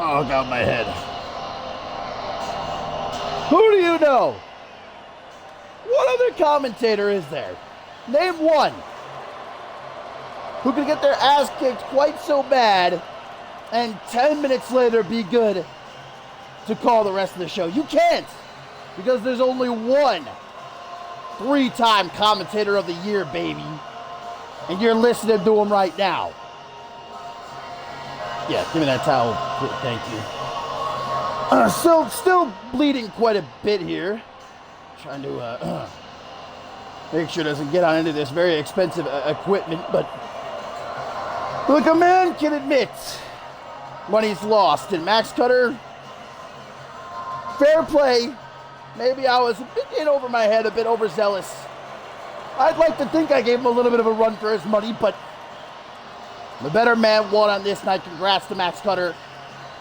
Oh, God, my head. Who do you know? What other commentator is there? Name one. Who can get their ass kicked quite so bad and 10 minutes later be good to call the rest of the show? You can't, because there's only one 3-time commentator of the year, baby. And you're listening to him right now. Yeah, give me that towel. Thank you. Still bleeding quite a bit here. Trying to make sure it doesn't get on into this very expensive equipment. But look, a man can admit when he's lost. And Max Cutter, fair play. Maybe I was a bit in over my head, a bit overzealous. I'd like to think I gave him a little bit of a run for his money, but the better man won on this night. Congrats to Max Cutter.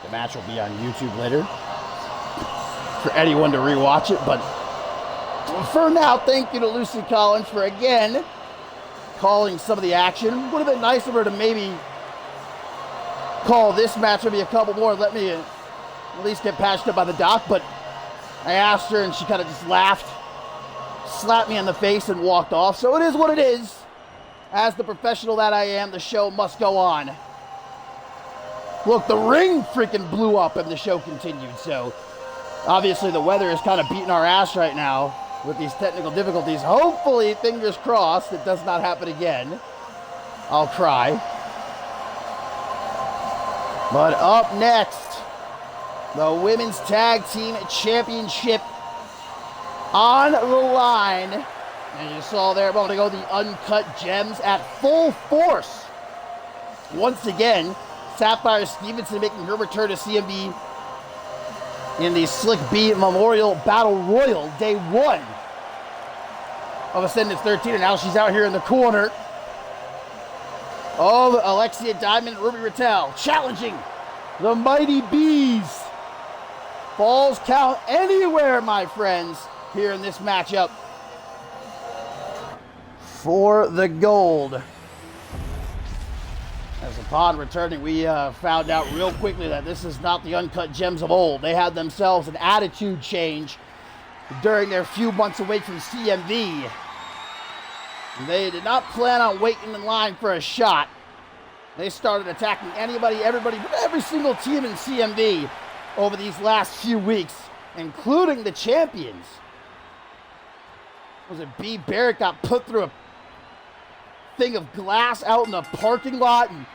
The match will be on YouTube later for anyone to rewatch it. But for now, thank you to Lucy Collins for, again, calling some of the action. Would have been nice of her to maybe call this match, maybe a couple more, and let me at least get patched up by the doc. But I asked her, and she kind of just laughed, slapped me in the face, and walked off. So it is what it is. As the professional that I am, the show must go on. Look, the ring freaking blew up and the show continued. So obviously the weather is kind of beating our ass right now with these technical difficulties. Hopefully, fingers crossed, it does not happen again. I'll cry. But up next, the Women's Tag Team Championship on the line. And you saw there a moment ago the Uncut Gems at full force. Once again, Sapphire Stevenson making her return to CMB in the Slick B Memorial Battle Royal, day 1 of Ascendance 13. And now she's out here in the corner of Alexia Diamond and Ruby Rattel, challenging the Mighty Bees. Falls count anywhere, my friends, here in this matchup for the gold. As upon returning, we found out real quickly that this is not the Uncut Gems of old. They had themselves an attitude change during their few months away from CMV. They did not plan on waiting in line for a shot. They started attacking anybody, everybody, every single team in CMV over these last few weeks, including the champions. Was it B. Barrett got put through a thing of glass out in the parking lot, and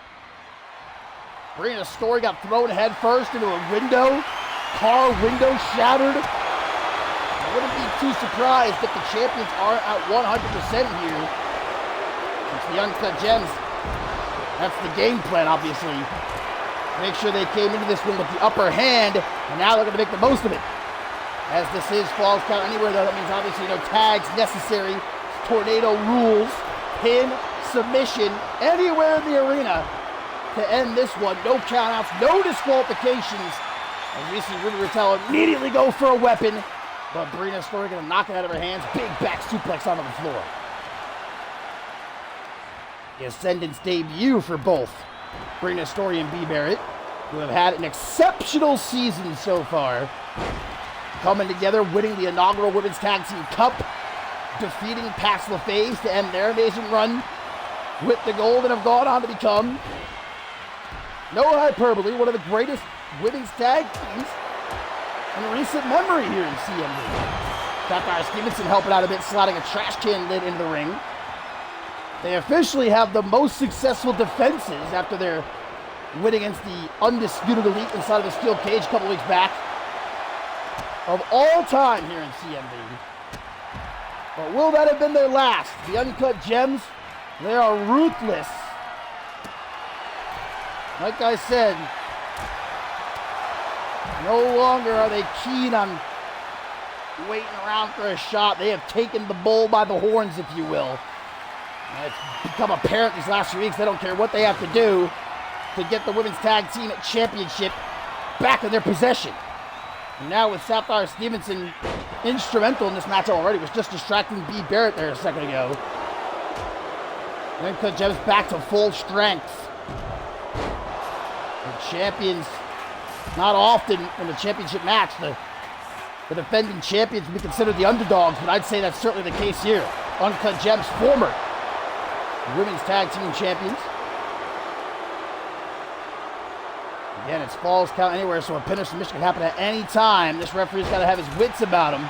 Brina Story got thrown head first into a window, car window shattered. I wouldn't be too surprised if the champions are at 100% here. It's the Uncut Gems. That's the game plan, obviously. Make sure they came into this one with the upper hand, and now they're going to make the most of it. As this is Falls Count Anywhere, though, that means obviously no tags necessary. Tornado rules, pin, submission, anywhere in the arena to end this one. No countouts, no disqualifications. As we see Ruby Rattel immediately go for a weapon, but Brina Story going to knock it out of her hands. Big back suplex onto the floor. The Ascendance debut for both Brina Story and B. Barrett, who have had an exceptional season so far. Coming together, winning the inaugural Women's Tag Team Cup, defeating Pax LaFaze to end their amazing run with the gold, and have gone on to become, no hyperbole, one of the greatest women's tag teams in recent memory here in CMV. Sapphire Stevenson helping out a bit, sliding a trash can lid into the ring. They officially have the most successful defenses after their win against the Undisputed Elite inside of a steel cage a couple weeks back of all time here in CMV. But will that have been their last? The Uncut Gems, they are ruthless. Like I said, no longer are they keen on waiting around for a shot. They have taken the bull by the horns, if you will. And it's become apparent these last few weeks they don't care what they have to do to get the Women's Tag Team Championship back in their possession. And now with Sapphire Stevenson instrumental in this match already, was just distracting B. Barrett there a second ago. Then Uncut Gems back to full strength. champions, not often in the championship match, the defending champions would be considered the underdogs, but I'd say that's certainly the case here. Uncut Gems, former women's tag team champions. Again, it's falls count anywhere, so a pin or submission can happen at any time. This referee's got to have his wits about him.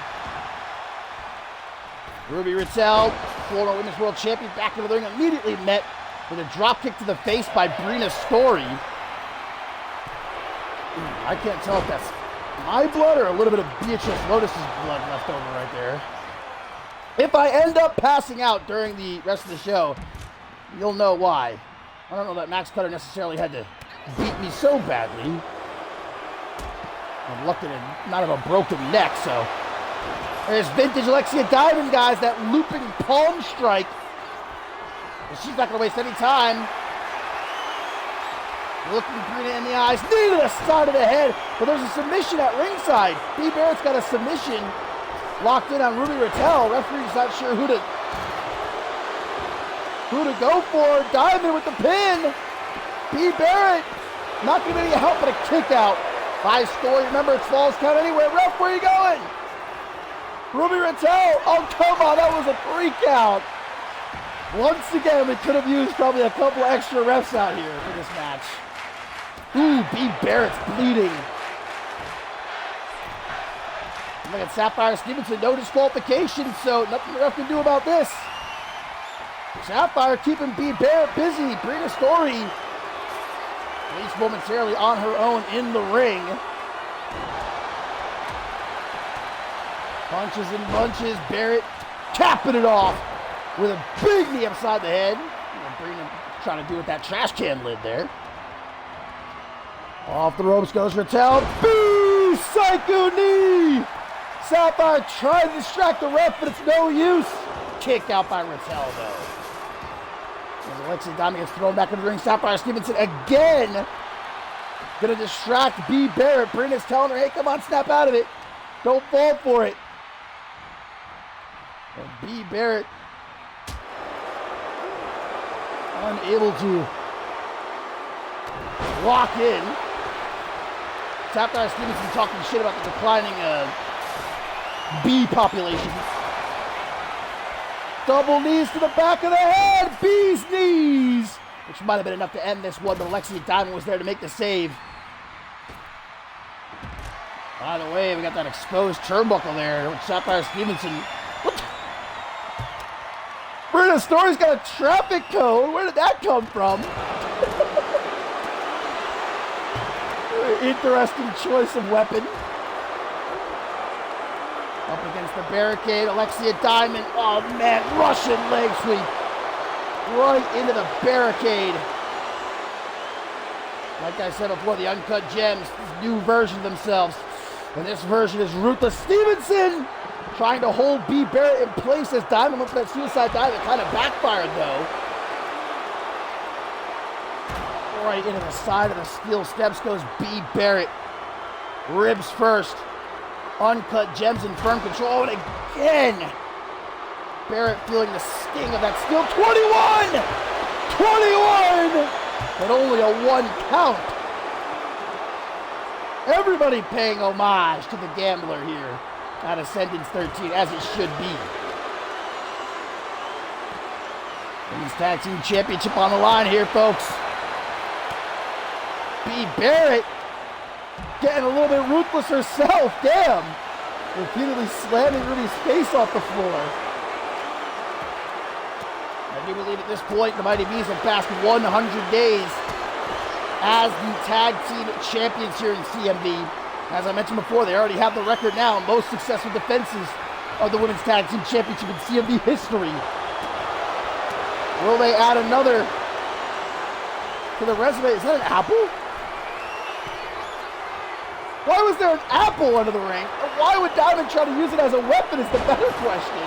Ruby Rittell, former women's world champion, back into the ring, immediately met with a drop kick to the face by Brina Story. I can't tell if that's my blood or a little bit of Beatrice Lotus's blood left over right there. If I end up passing out during the rest of the show, you'll know why. I don't know that Max Cutter necessarily had to beat me so badly. I'm lucky to not have a broken neck, so. There's vintage Alexia Diamond, guys, that looping palm strike. And she's not going to waste any time. Looking Brina in the eyes, knee to the side of the head, but there's a submission at ringside. B. Barrett's got a submission locked in on Ruby Rittell. Referee's not sure who to go for. Diamond with the pin. B. Barrett not going to be any help but a kick out by Story. Remember, it's falls count anywhere. Ref, where are you going? Ruby Rittell. Oh, come on, that was a 3 count. Once again, we could have used probably a couple extra refs out here for this match. Ooh, B. Barrett's bleeding. Look at Sapphire Stevenson, no disqualification, so nothing the ref can do about this. Sapphire keeping B. Barrett busy. Brina Story, at least momentarily on her own in the ring. Punches and bunches. Barrett capping it off with a big knee upside the head. Brina trying to do with that trash can lid there. Off the ropes goes Rittell. Boo! Psycho knee! Sapphire trying to distract the ref, but it's no use. Kick out by Rittell, though. As Alexia Diamond gets thrown back into the ring, Sapphire Stevenson again gonna distract B. Barrett. Brina's telling her, hey, come on, snap out of it. Don't fall for it. And B. Barrett unable to lock in. Sapphire Stevenson talking shit about the declining B population. Double knees to the back of the head. B's knees. Which might have been enough to end this one, but Alexia Diamond was there to make the save. By the way, we got that exposed turnbuckle there with Sapphire Stevenson. What? Brina Story's got a traffic cone. Where did that come from? Interesting choice of weapon. Up against the barricade, Alexia Diamond. Oh man, Russian leg sweep. Right into the barricade. Like I said before, the Uncut Gems, this new version of themselves. And this version is Ruthless. Stevenson trying to hold B. Barrett in place as Diamond went for that suicide dive. It kind of backfired though. Right into the side of the steel steps goes B. Barrett. Ribs first. Uncut Gems in firm control. And again, Barrett feeling the sting of that steel. 21! 21! But only a 1 count. Everybody paying homage to the gambler here at Ascendance 13, as it should be. Women's Tag Team Championship on the line here, folks. B. Barrett getting a little bit ruthless herself. Damn. Repeatedly slamming Ruby's face off the floor. I do believe at this point the Mighty Bees have passed 100 days as the tag team champions here in CMV. As I mentioned before, they already have the record now, most successful defenses of the Women's Tag Team Championship in CMV history. Will they add another to the resume? Is that an apple? Why was there an apple under the ring? Why would Diamond try to use it as a weapon is the better question.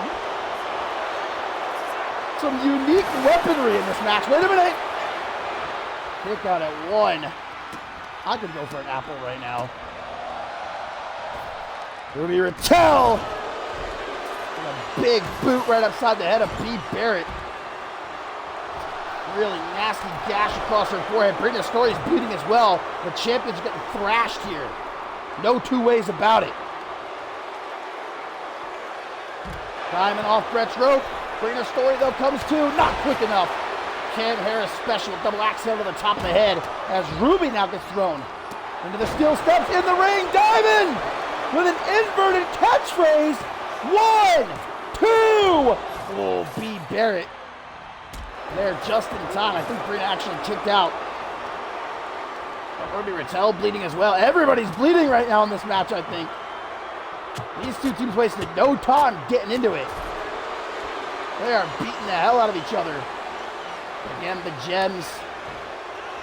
Some unique weaponry in this match. Wait a minute. Kick out at 1. I could go for an apple right now. Ruby Rittell. A big boot right upside the head of B. Barrett. really nasty gash across her forehead. Brittany Story's bleeding as well. The champion's getting thrashed here. No two ways about it. Diamond off Brett's rope. Brittany Story, though, comes to. Not quick enough. Cam Harris special double axe handle to the top of the head as Ruby now gets thrown into the steel steps in the ring. Diamond with an inverted catchphrase. 1, 2. Oh, B. Barrett there just in time. I think Brina actually kicked out. Ruby Rattel bleeding as well. Everybody's bleeding right now in this match, I think. These two teams wasted no time getting into it. They are beating the hell out of each other. Again, the Gems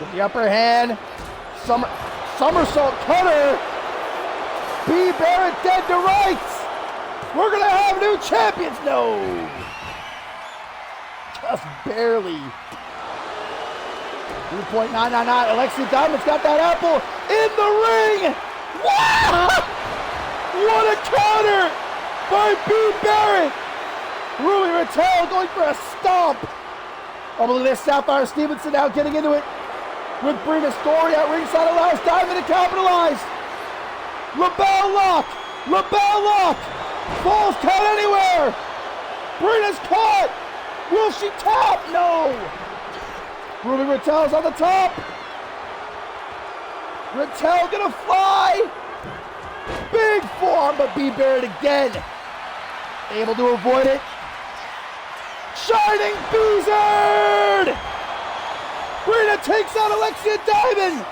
with the upper hand. Somersault cutter. B. Barrett dead to rights. We're going to have new champions. No. Just barely. 2.999. Alexia Diamond's got that apple in the ring. Wow! What a counter by B. Barrett. Ruby Rattel going for a stomp. Oh, look at this. Sapphire Stevenson now getting into it with Brina Story at ringside, allows Diamond to capitalize. LaBelle lock. LaBelle lock. Falls count anywhere. Brina's caught. Will she tap? No. Ruby Rattel's on the top. Rattel gonna fly. Big forearm, but B. Barrett again able to avoid it. Shining Beezard! Brina takes out Alexia Diamond!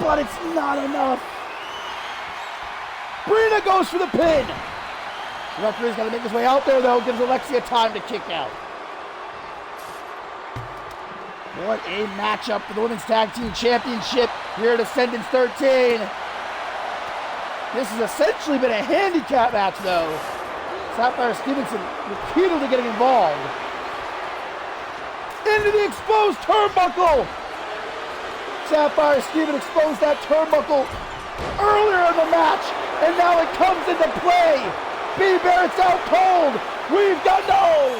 But it's not enough. Brina goes for the pin. The referee's got to make his way out there, though. Gives Alexia time to kick out. What a matchup for the Women's Tag Team Championship here at Ascendance 13. This has essentially been a handicap match, though. Sapphire Stevenson repeatedly getting involved. Into the exposed turnbuckle. Sapphire Stevenson exposed that turnbuckle earlier in the match, and now it comes into play. B. Barrett's out cold. We've got no.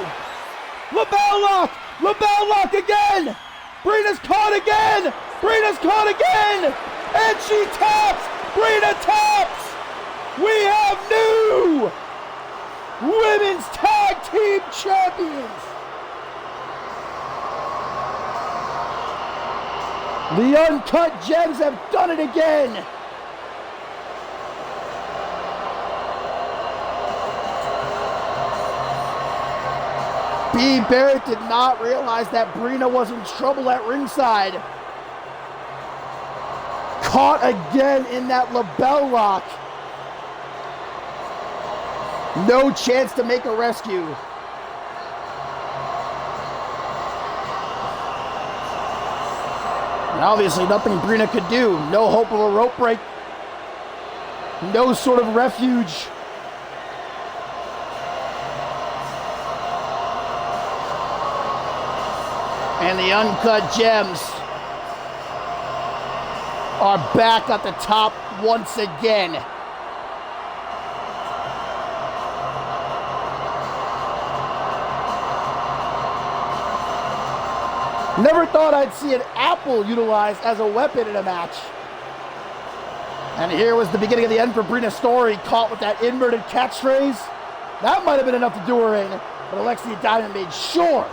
LaBelle lock. LaBelle lock again. Brina's caught again. Brina's caught again. And she taps. Brina taps. We have new Women's Tag Team Champions. The Uncut Gems have done it again. B. Barrett did not realize that Brina was in trouble at ringside. Caught again in that LaBelle lock. No chance to make a rescue. And obviously nothing Brina could do. No hope of a rope break. No sort of refuge. And the Uncut Gems are back at the top once again. Never thought I'd see an apple utilized as a weapon in a match. And here was the beginning of the end for Brina Story, caught with that inverted catchphrase. That might have been enough to do her in, but Alexia Diamond made sure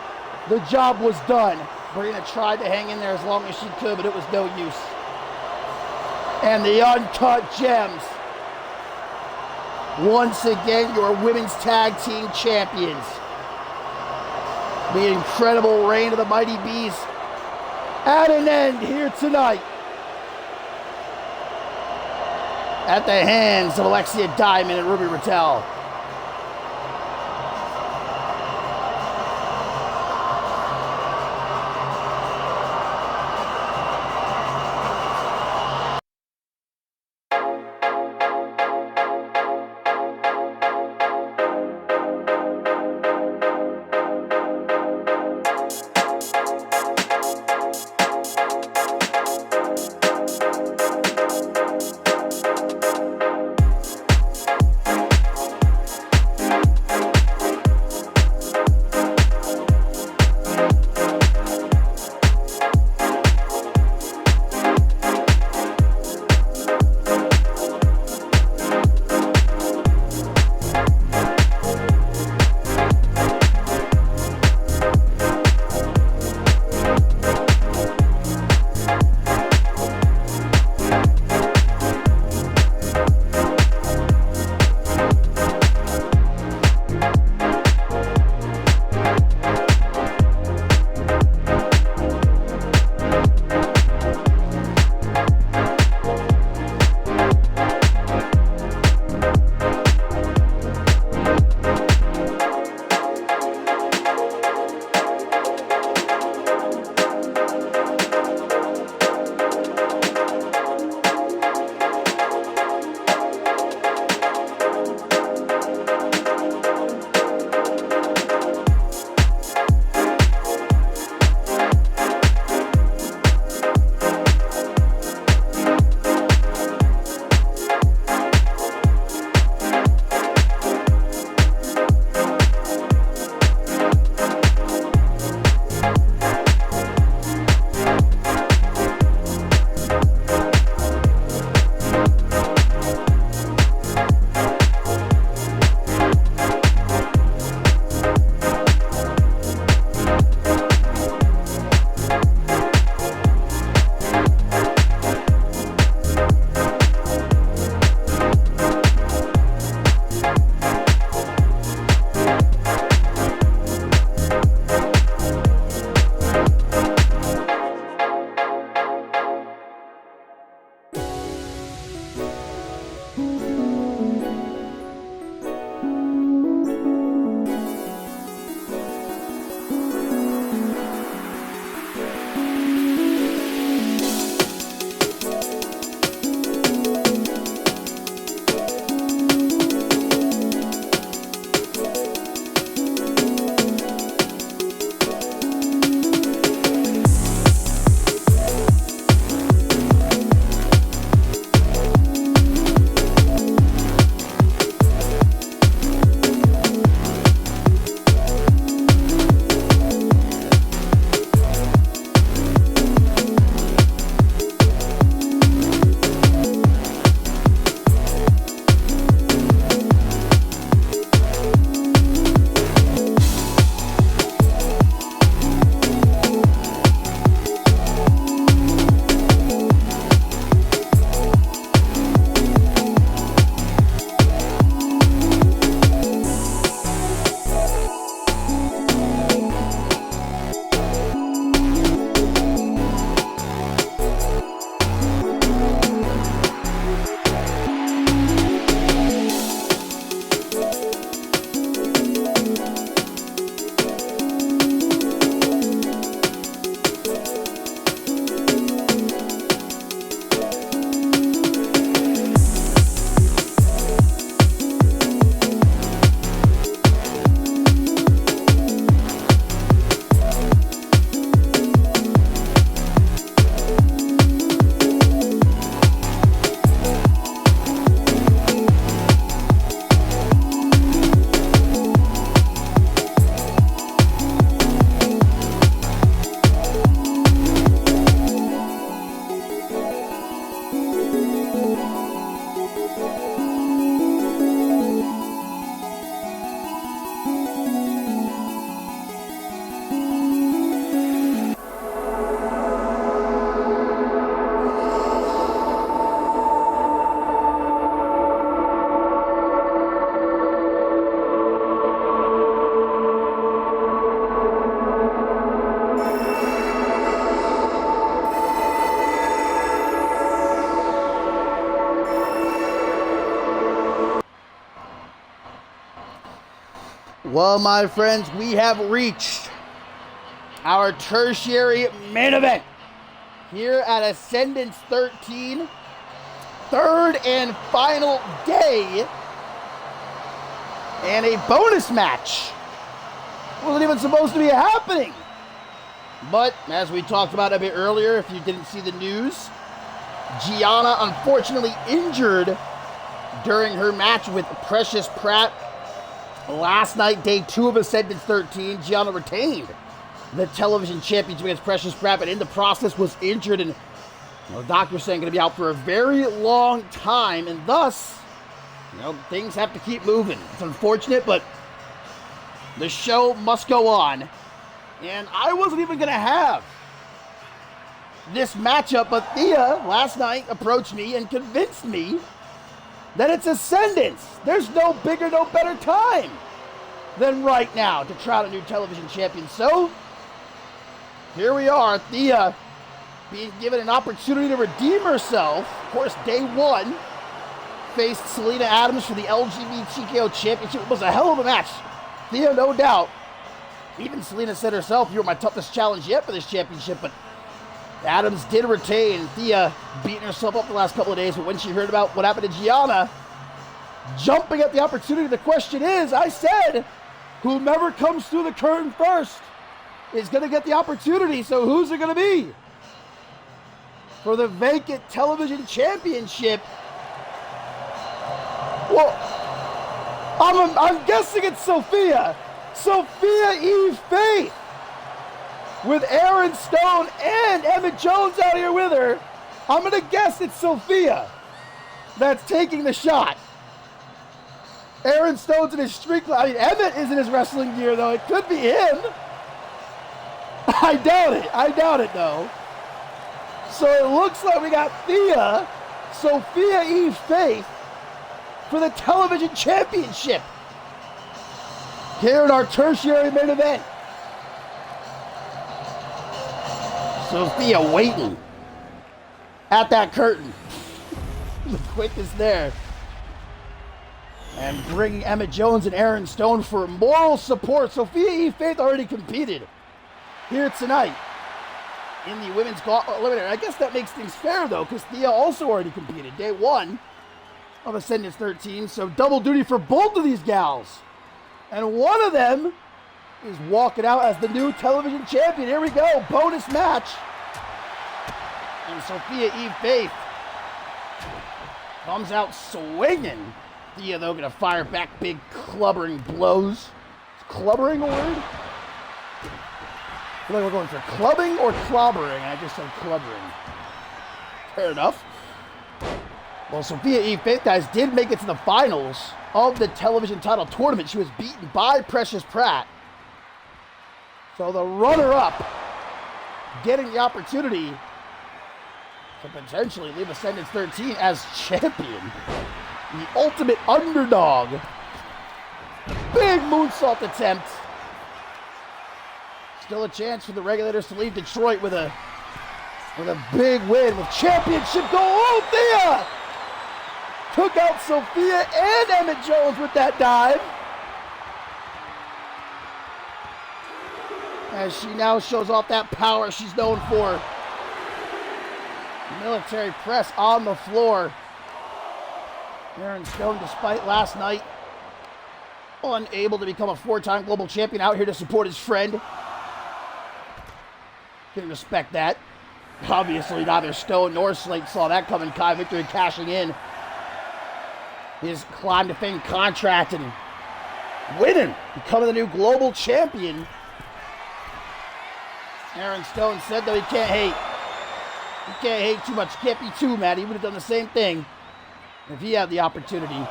the job was done. Brina tried to hang in there as long as she could, but it was no use. And the Uncut Gems, once again, your Women's Tag Team Champions. The incredible reign of the Mighty Bees at an end here tonight at the hands of Alexia Diamond and Ruby Rattel. Well, my friends, we have reached our tertiary main event here at Ascendance 13. Third and final day. And a bonus match. Wasn't even supposed to be happening. But, as we talked about a bit earlier, if you didn't see the news, Gianna unfortunately injured during her match with Precious Pratt. Last night, day 2 of Ascendance 13, Gianna retained the television championship against Precious Pratt, but in the process was injured, and the doctor's saying going to be out for a very long time, and thus, things have to keep moving. It's unfortunate, but the show must go on. And I wasn't even going to have this matchup, but Thea last night approached me and convinced me that it's Ascendance. There's no bigger, no better time than right now to try out a new television champion. So, here we are, Thea being given an opportunity to redeem herself. Of course, day 1 faced Selena Adams for the LGBTQ championship. It was a hell of a match. Thea, no doubt. Even Selena said herself, "You were my toughest challenge yet for this championship," but Adams did retain. Thea beating herself up the last couple of days, but when she heard about what happened to Gianna, jumping at the opportunity, the question is, I said, whomever comes through the curtain first is going to get the opportunity, so who's it going to be? For the vacant television championship, well, I'm guessing it's Sophia Eve Faith, with Aaron Stone and Emmett Jones out here with her. I'm going to guess it's Sophia that's taking the shot. Aaron Stone's in his street. Emmett is in his wrestling gear, though. It could be him. I doubt it, though. So it looks like we got Sophia Eve Faith, for the television championship here in our tertiary main event. Sophia waiting at that curtain. The quickest there. And bringing Emmett Jones and Aaron Stone for moral support. Sophia Eve Faith already competed here tonight in the women's gauntlet eliminator. I guess that makes things fair, though, because Thea also already competed day 1 of Ascendance 13, so double duty for both of these gals. And one of them is walking out as the new television champion. Here we go, bonus match. And Sophia Eve Faith comes out swinging. Thea, though, going to fire back big clubbering blows. Is clubbering a word? I feel like we're going for clubbing or clobbering, and I just said clubbering. Fair enough. Well, Sophia Eve Faith, guys, did make it to the finals of the television title tournament. She was beaten by Precious Pratt. So the runner-up getting the opportunity to potentially leave Ascendance 13 as champion. The ultimate underdog. Big moonsault attempt. Still a chance for the Regulators to leave Detroit with a big win, with championship goal. Oh, Thea! Took out Sophia and Emmett Jones with that dive. As she now shows off that power she's known for. Military press on the floor. Aaron Stone, despite last night, unable to become a 4-time global champion, out here to support his friend. Can respect that. Obviously, neither Stone nor Slate saw that coming. Kai Victory cashing in his climb to fame contract and winning, becoming the new global champion. Aaron Stone said, though, he can't hate. He can't hate too much. Can't be too mad. He would have done the same thing if he had the opportunity.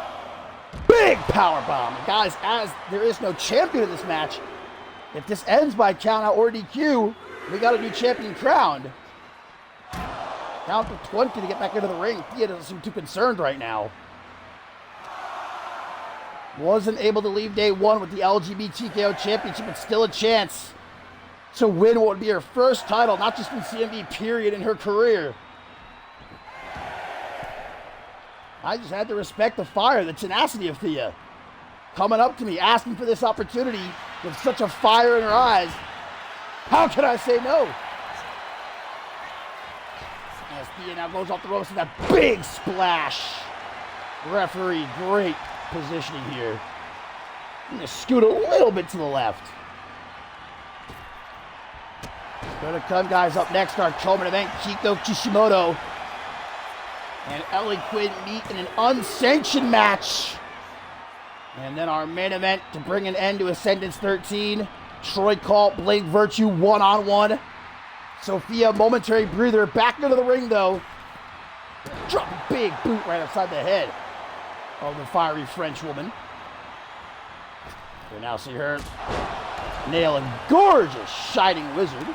Big power bomb. And guys, as there is no champion in this match, if this ends by count out or DQ, we got a new champion crowned. Down to 20 to get back into the ring. Thea doesn't seem too concerned right now. Wasn't able to leave day 1 with the LGBTQ championship, but still a chance to win what would be her first title, not just in CMV, period, in her career. I just had to respect the fire, the tenacity of Thea. coming up to me, asking for this opportunity with such a fire in her eyes. How can I say no? As Thea now goes off the ropes with that big splash. Referee, great positioning here. I'm going to scoot a little bit to the left. Going to come, guys, up next, our co-main event, Kiko Kishimoto and Ellie Quinn meet in an unsanctioned match. And then our main event to bring an end to Ascendance 13, Troy Colt, Blake Virtue, one-on-one. Sophia, momentary breather, back into the ring, though. Drop a big boot right outside the head of the fiery French woman. We now see her nail a gorgeous Shining Wizard.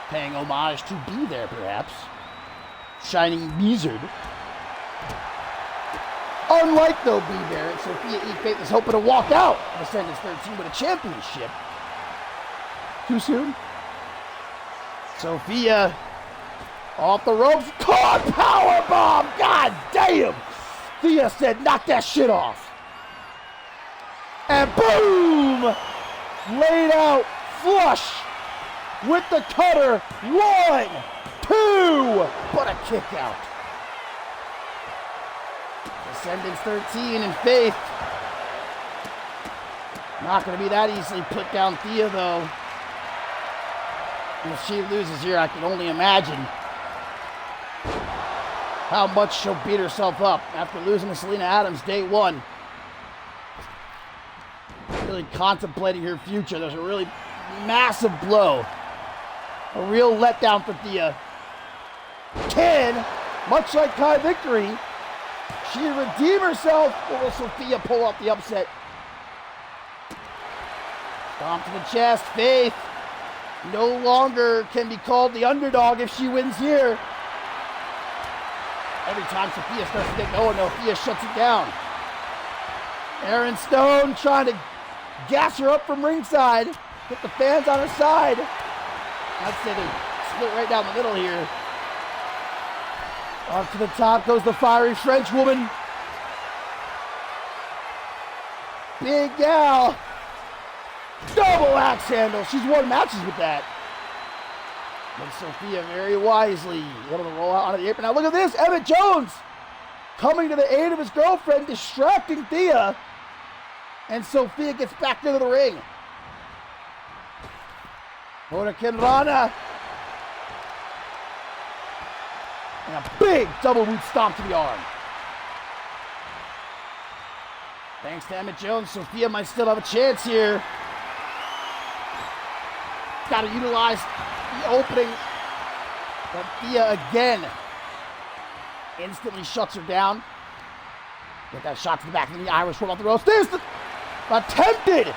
Paying homage to Be There, perhaps. Shining Wizard. Unlike, though, Be There, Sophia E. Faith is hoping to walk out of Ascendance 13 with a championship. Too soon? Sophia off the ropes. Caught powerbomb! God damn! Thea said, knock that shit off. And boom! Laid out flush with the cutter. 1, 2, but a kick out. Ascendance 13 and Faith. Not going to be that easily put down Thea, though. If she loses here, I can only imagine how much she'll beat herself up after losing to Selena Adams day one. Really contemplating her future. There's a really massive blow. A real letdown for Thea. Can, much like Kai Victory, she redeem herself, or will Sophia pull off the upset? Stomp to the chest. Faith no longer can be called the underdog if she wins here. Every time Sophia starts to think, oh no, Thea shuts it down. Aaron Stone trying to gas her up from ringside. Get the fans on her side. I'd say they split right down the middle here. Up to the top goes the fiery French woman. Big gal. Double axe handle. She's won matches with that. And Sophia very wisely able to roll out onto the apron. Now look at this. Emmett Jones coming to the aid of his girlfriend, distracting Thea. And Sophia gets back into the ring. Hurricane Rana. And a big double boot stomp to the arm. Thanks to Emmett Jones, Sophia might still have a chance here. Got to utilize the opening. But Thea again instantly shuts her down. Get that shot to the back of the Irish roll off the ropes. There's the attempted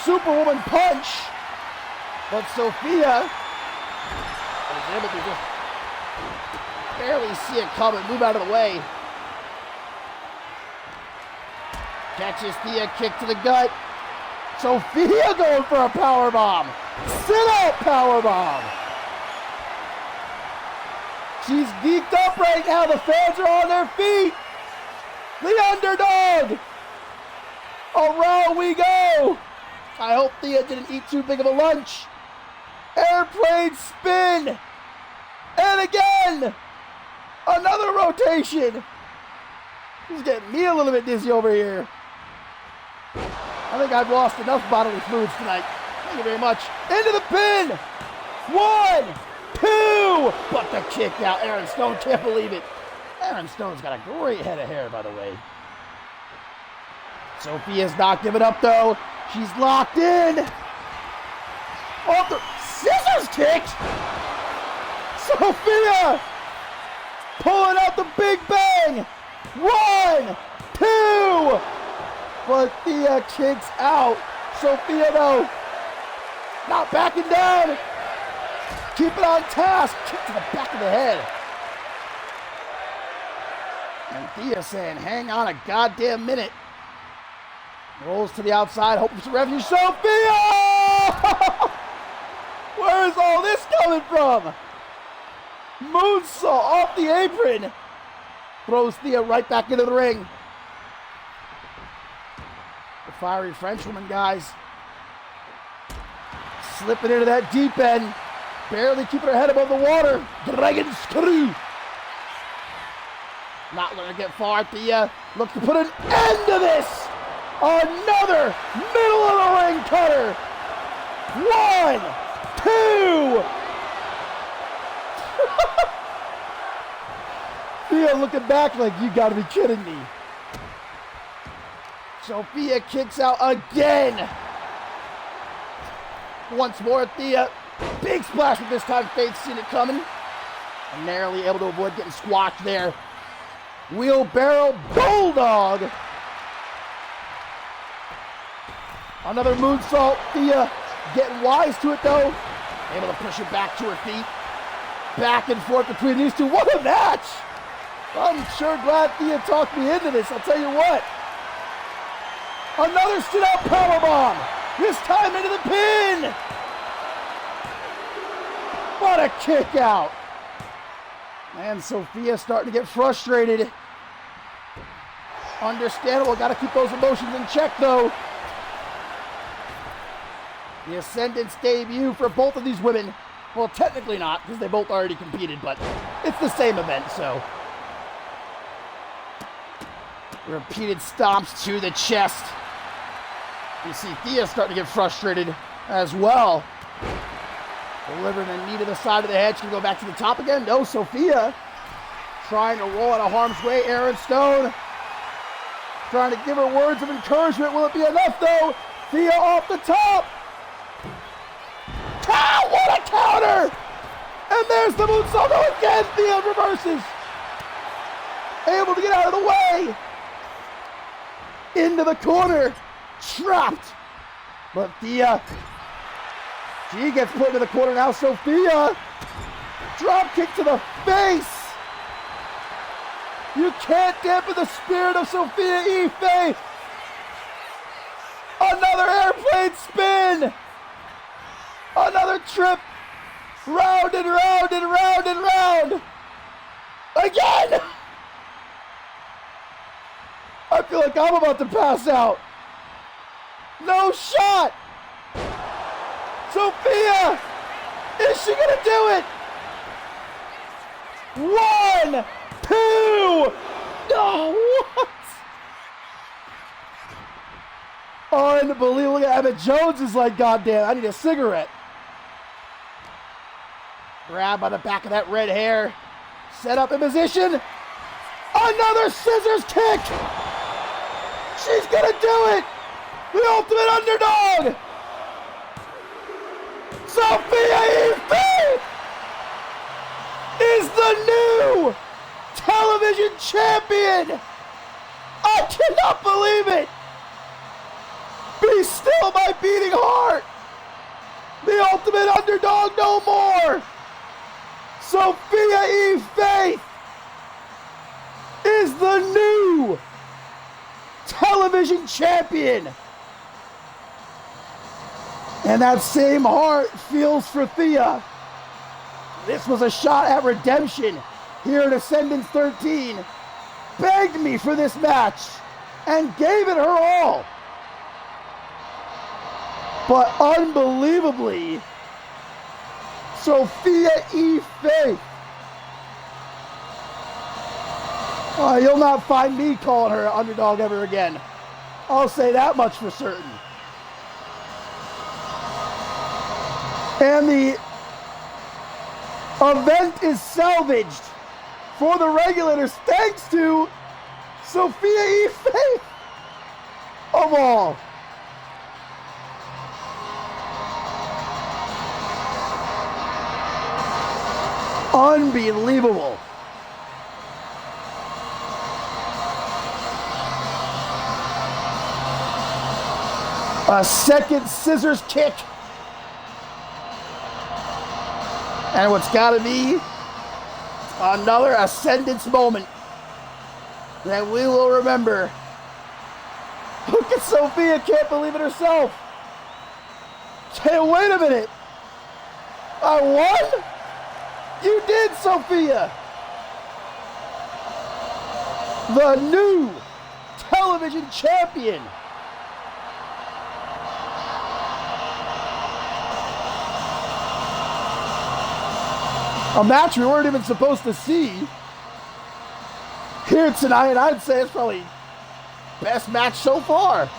Superwoman punch. But Sophia is able to just barely see it coming, move out of the way. Catches Thea, kick to the gut. Sophia going for a powerbomb. Sit-out powerbomb. She's geeked up right now. The fans are on their feet. The underdog. Around we go. I hope Thea didn't eat too big of a lunch. Airplane spin. And again. Another rotation. He's getting me a little bit dizzy over here. I think I've lost enough bodily fluids tonight. Thank you very much. Into the pin. 1, 2. But the kick out. Aaron Stone can't believe it. Aaron Stone's got a great head of hair, by the way. Sophia's not giving up, though. She's locked in. Oh, the scissors kick. Sophia pulling out the big bang. 1, 2. But Thea kicks out. Sophia, though, not backing down. Keep it on task. Kick to the back of the head. And Thea saying, hang on a goddamn minute. Rolls to the outside, hoping for some revenue. Sophia! Where's all this coming from? Moonsault off the apron. Throws Thea right back into the ring. Fiery Frenchwoman, guys. Slipping into that deep end. Barely keeping her head above the water. Dragon screw. Not letting her get far. Thea looks to put an end to this. Another middle of the ring cutter. 1, 2. Thea looking back like, you gotta be kidding me. Sophia kicks out again. Once more, Thea. Big splash, but this time Faith's seen it coming. And narrowly able to avoid getting squashed there. Wheelbarrow Bulldog. Another moonsault. Thea getting wise to it, though. Able to push it back to her feet. Back and forth between these two. What a match! I'm sure glad Thea talked me into this. I'll tell you what. Another sit-out powerbomb. This time into the pin. What a kick out. And Sophia starting to get frustrated. Understandable. Got to keep those emotions in check, though. The Ascendance debut for both of these women. Well, technically not, because they both already competed, but it's the same event, so. Repeated stomps to the chest. You see Thea starting to get frustrated as well. Delivering a knee to the side of the head. She can go back to the top again. No, Sophia trying to roll out of harm's way. Aaron Stone trying to give her words of encouragement. Will it be enough, though? Thea off the top. What a counter! And there's the moonsault again. Thea reverses. Able to get out of the way. Into the corner. Trapped. But Thea, she gets put into the corner now. Sophia, drop kick to the face. You can't dampen the spirit of Sophia E. Faith. Another airplane spin. Another trip. Round and round and round and round. Again. I feel like I'm about to pass out. No shot! Sophia! Is she gonna do it? 1, 2! Oh, what? Unbelievable. Emmett Jones is like, goddamn, I need a cigarette. Grab by the back of that red hair. Set up in position. Another scissors kick! She's gonna do it! The ultimate underdog! Sophia E. Faith is the new television champion! I cannot believe it! Be still, my beating heart! The ultimate underdog no more! Sophia E. Faith is the new television champion! And that same heart feels for Thea. This was a shot at redemption here at Ascendance 13. Begged me for this match and gave it her all. But unbelievably, Sophia E. Faith. You'll not find me calling her an underdog ever again. I'll say that much for certain. And the event is salvaged for the regulators thanks to Sophia E. Faith of all. Unbelievable. A second scissors kick. And what's got to be another Ascendance moment that we will remember. Look at Sophia, can't believe it herself. Hey, wait a minute. I won? You did, Sophia. The new television champion. A match we weren't even supposed to see here tonight. I'd say it's probably best match so far.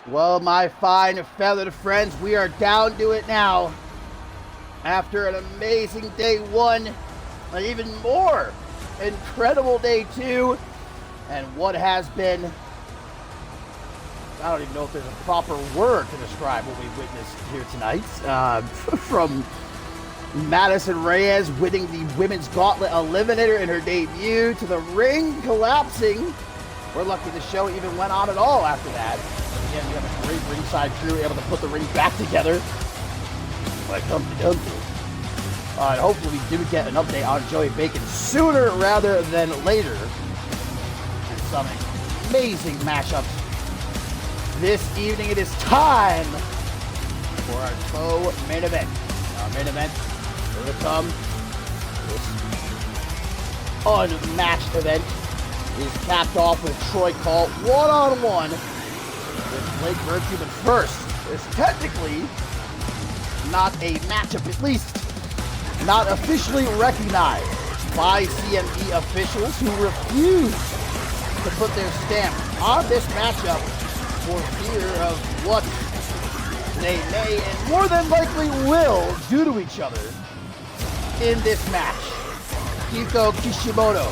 Well, my fine feathered friends, we are down to it now. After an amazing day one, an even more incredible day two, and what has been, I don't even know if there's a proper word to describe what we witnessed here tonight. From Madison Reyes winning the Women's Gauntlet Eliminator in her debut, to the ring collapsing. We're lucky the show even went on at all after that. Again, we have a great ringside crew able to put the ring back together. Like Humpty Dumpty. And hopefully we do get an update on Joey Bacon sooner rather than later. And some amazing matchups. This evening it is time for our co-main event. Our main event will come. This unmatched event is capped off with Troy Call one-on-one with Blake Virtue. But first, it's technically not a matchup, at least not officially recognized by CME officials who refuse to put their stamp on this matchup for fear of what they may and more than likely will do to each other in this match. Hiko Kishimoto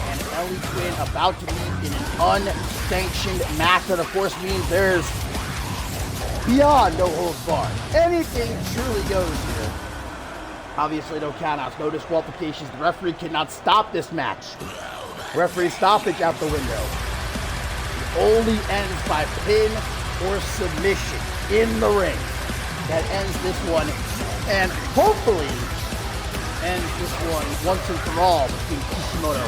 and Ellie Quinn about to meet in an unsanctioned match that of course means there's beyond no holds barred. Anything truly goes here. Obviously no countouts, no disqualifications. The referee cannot stop this match. Referee stoppage out the window. It only ends by pin or submission in the ring. That ends this one, and hopefully ends this one once and for all between Kishimoto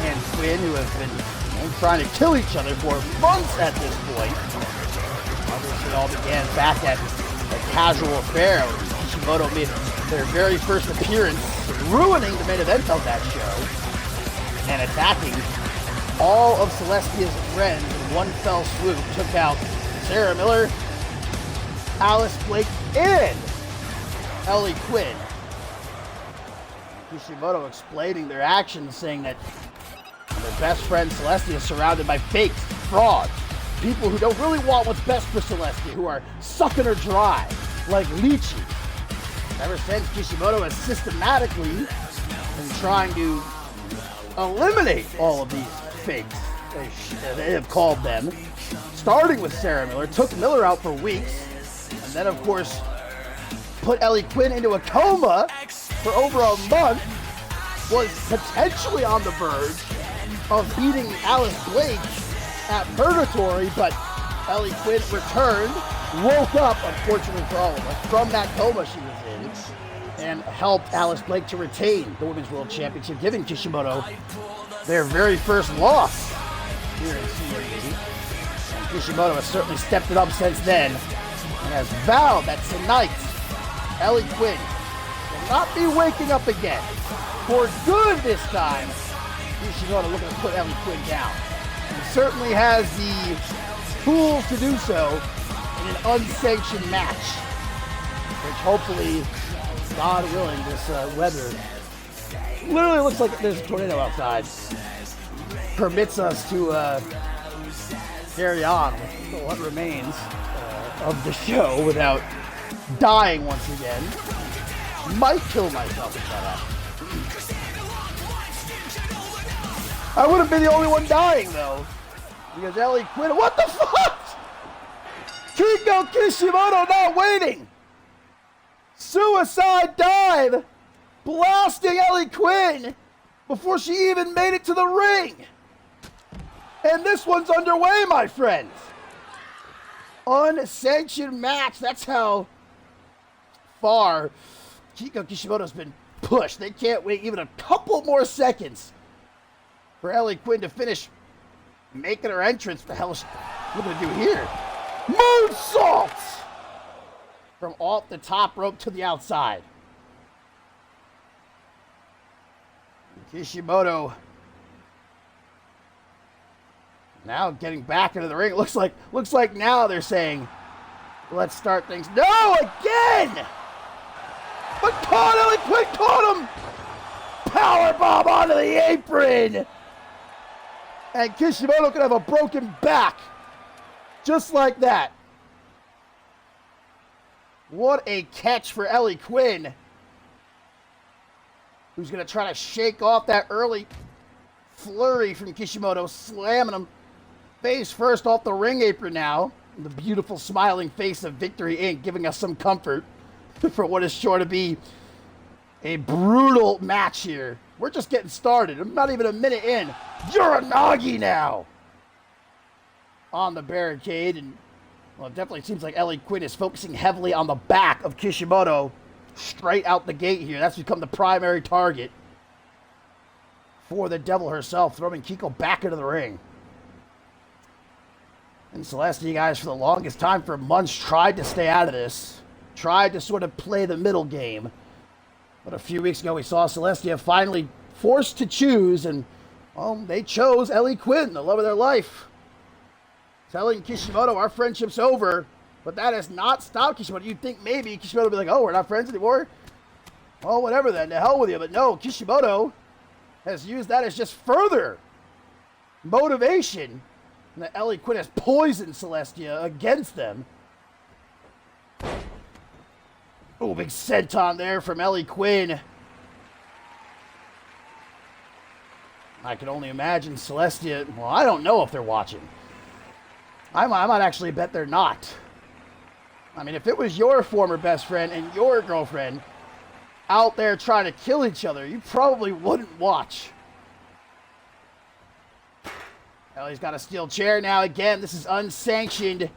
and Quinn, who have been trying to kill each other for months at this point. Obviously, it all began back at a casual affair where Kishimoto made their very first appearance, ruining the main event of that show, and attacking all of Celestia's friends in one fell swoop. Took out Sarah Miller, Alice Blake, and Ellie Quinn. Kishimoto explaining their actions, saying that their best friend Celestia is surrounded by fakes, frauds, people who don't really want what's best for Celestia, who are sucking her dry, like leeches. Ever since, Kishimoto has systematically been trying to eliminate all of these fakes they have called them. Starting with Sarah Miller, took Miller out for weeks, and then, of course, put Ellie Quinn into a coma for over a month, was potentially on the verge of beating Alice Blake at Purgatory, but Ellie Quinn returned, woke up, unfortunately for all of us, from that coma she was in, and helped Alice Blake to retain the Women's World Championship, giving Kishimoto their very first loss here in CMB. And Kishimoto has certainly stepped it up since then, and has vowed that tonight, Ellie Quinn will not be waking up again. For good this time, Kishimoto looking to put Ellie Quinn down. He certainly has the tools to do so in an unsanctioned match, which hopefully, God willing, this weather literally looks like there's a tornado outside, permits us to carry on with what remains of the show without dying once again. Might kill myself if that happens. I wouldn't be the only one dying, though. Because Ellie Quinn... What the fuck? Kiko Kishimoto not waiting. Suicide dive. Blasting Ellie Quinn before she even made it to the ring. And this one's underway, my friends. Unsanctioned match. That's how far Kiko Kishimoto's been pushed. They can't wait even a couple more seconds for Ellie Quinn to finish making her entrance. What the hell is she going to do here? Moonsaults! From off the top rope to the outside. Kishimoto now getting back into the ring. Looks like now they're saying, let's start things. No, again! But caught Ellie Quinn, caught him! Powerbomb onto the apron! And Kishimoto could have a broken back. Just like that. What a catch for Ellie Quinn, who's going to try to shake off that early flurry from Kishimoto, slamming him face first off the ring apron now. The beautiful smiling face of Victory Inc. giving us some comfort for what is sure to be a brutal match here. We're just getting started. I'm not even a minute in. Uranagi now on the barricade. And, well, it definitely seems like Ellie Quinn is focusing heavily on the back of Kishimoto straight out the gate here. That's become the primary target for the Devil herself, throwing Kiko back into the ring. And Celestia, guys, for the longest time, for months, tried to stay out of this. Tried to sort of play the middle game. But a few weeks ago, we saw Celestia finally forced to choose, and, well, they chose Ellie Quinn, the love of their life. Telling Kishimoto, our friendship's over, but that has not stopped Kishimoto. You'd think maybe Kishimoto would be like, oh, we're not friends anymore? Well, whatever then, to hell with you. But no, Kishimoto has used that as just further motivation, and that Ellie Quinn has poisoned Celestia against them. Oh, big senton there from Ellie Quinn. I can only imagine Celestia. Well, I don't know if they're watching. I might actually bet they're not. I mean, if it was your former best friend and your girlfriend out there trying to kill each other, you probably wouldn't watch. Ellie's got a steel chair now. Again, this is unsanctioned.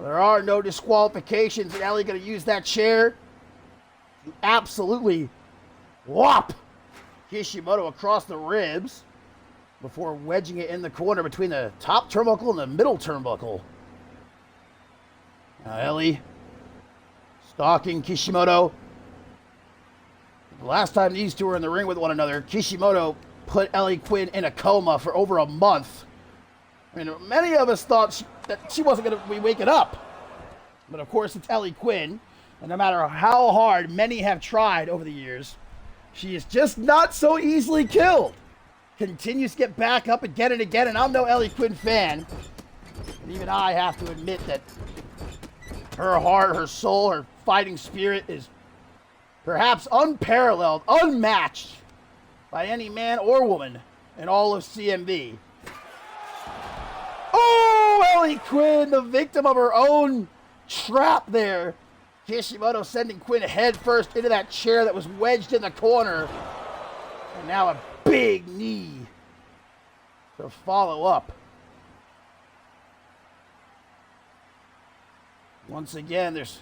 There are no disqualifications, and Ellie going to use that chair to absolutely whop Kishimoto across the ribs before wedging it in the corner between the top turnbuckle and the middle turnbuckle. Now Ellie stalking Kishimoto. The last time these two were in the ring with one another, Kishimoto put Ellie Quinn in a coma for over a month. I mean, many of us thought that she wasn't going to be waking up. But of course, it's Ellie Quinn. And no matter how hard many have tried over the years, she is just not so easily killed. Continues to get back up again and again. And I'm no Ellie Quinn fan. And even I have to admit that her heart, her soul, her fighting spirit is perhaps unparalleled, unmatched by any man or woman in all of CMB. Ellie Quinn, the victim of her own trap there. Kishimoto sending Quinn head first into that chair that was wedged in the corner. And now a big knee to follow up. Once again, there's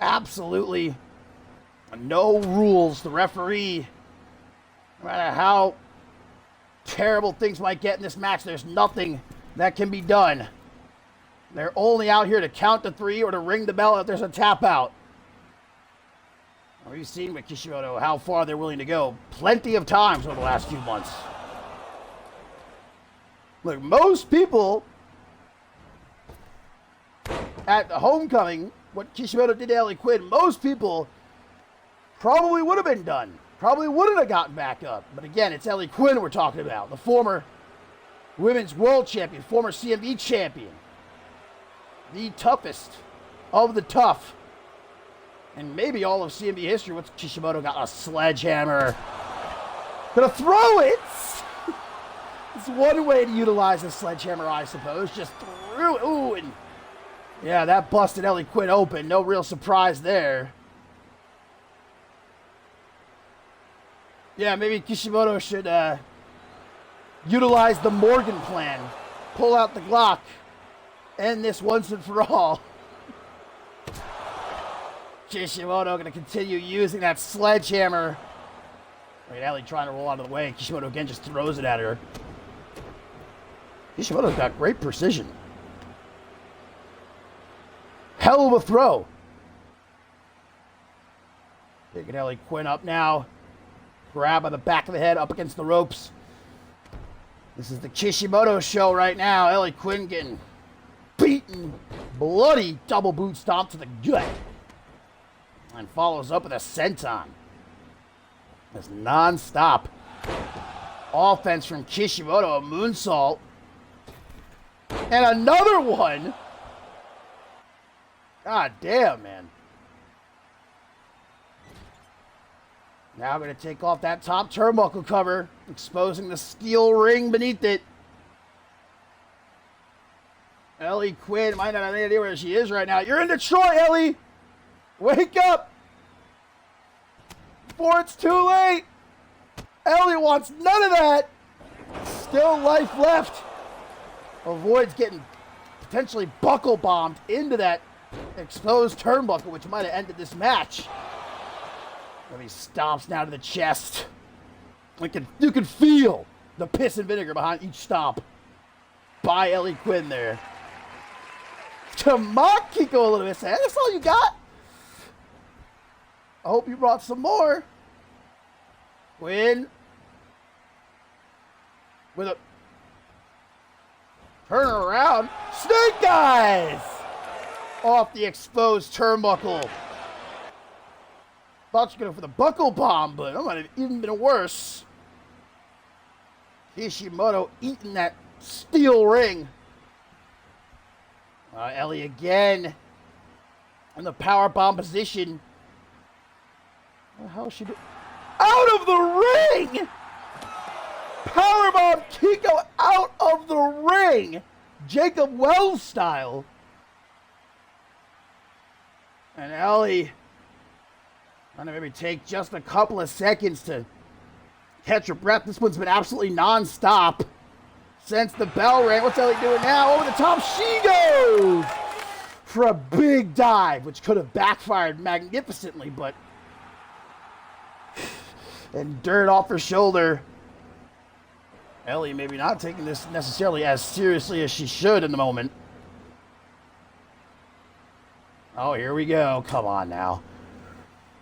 absolutely no rules. The referee, no matter how terrible things might get in this match, there's nothing that can be done. They're only out here to count to 3 or to ring the bell if there's a tap out. We've seen with Kishimoto how far they're willing to go plenty of times over the last few months. Look, most people at the homecoming, what Kishimoto did to Ellie Quinn, most people probably would have been done. Probably wouldn't have gotten back up. But again, it's Ellie Quinn we're talking about. The former women's world champion, former CMB champion. The toughest of the tough. And maybe all of CMB history. What's Kishimoto got? A sledgehammer. Gonna throw it! It's one way to utilize a sledgehammer, I suppose. Just threw it. Ooh, and yeah, that busted Ellie Quinn open. No real surprise there. Yeah, maybe Kishimoto should utilize the Morgan plan. Pull out the Glock. End this once and for all. Kishimoto going to continue using that sledgehammer. Look at Ellie trying to roll out of the way. Kishimoto again just throws it at her. Kishimoto's got great precision. Hell of a throw. Picking Ellie Quinn up now. Grab by the back of the head up against the ropes. This is the Kishimoto show right now. Ellie Quinn getting beaten. Bloody double boot stomp to the gut. And follows up with a senton. That's non-stop offense from Kishimoto. A moonsault. And another one. God damn, man. Now going to take off that top turnbuckle cover, exposing the steel ring beneath it. Ellie Quinn might not have any idea where she is right now. You're in Detroit, Ellie! Wake up! Before it's too late! Ellie wants none of that! Still life left. Avoids getting potentially buckle bombed into that exposed turnbuckle, which might have ended this match. He stomps now to the chest. You can feel the piss and vinegar behind each stomp by Ellie Quinn there. To mock Kiko a little bit, say, that's all you got? I hope you brought some more. Quinn. With a turn around. Snake Eyes! Off the exposed turnbuckle. Thought you were going for the buckle bomb, but that might have even been worse. Kishimoto eating that steel ring. Ellie again in the power bomb position. What the hell is she doing? Out of the ring! Power bomb Kiko out of the ring! Jacob Wells style. And Ellie trying to maybe take just a couple of seconds to catch her breath. This one's been absolutely non-stop since the bell rang. What's Ellie doing now? Over the top, she goes for a big dive, which could have backfired magnificently, but and dirt off her shoulder. Ellie maybe not taking this necessarily as seriously as she should in the moment. Oh, here we go. Come on now.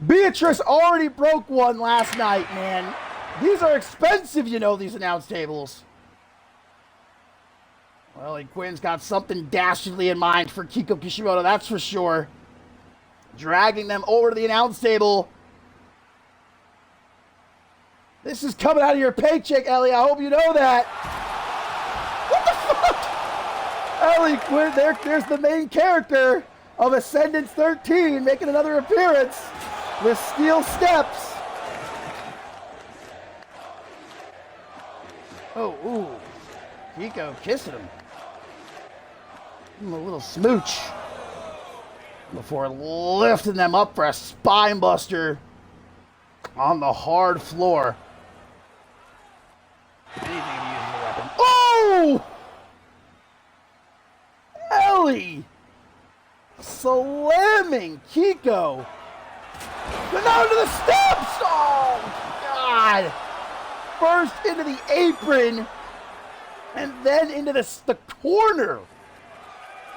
Beatrice already broke one last night, man. These are expensive, you know, these announce tables. Well, Ellie Quinn's got something dastardly in mind for Kiko Kishimoto, that's for sure. Dragging them over to the announce table. This is coming out of your paycheck, Ellie. I hope you know that. What the fuck? Ellie Quinn, there's the main character of Ascendance 13 making another appearance. With steel steps. Oh, ooh. Kiko kissing him. Give him a little smooch before lifting them up for a spine buster on the hard floor. Anything to use as a weapon. Oh! Ellie slamming Kiko. But now to the steps! Oh, God! First into the apron, and then into the corner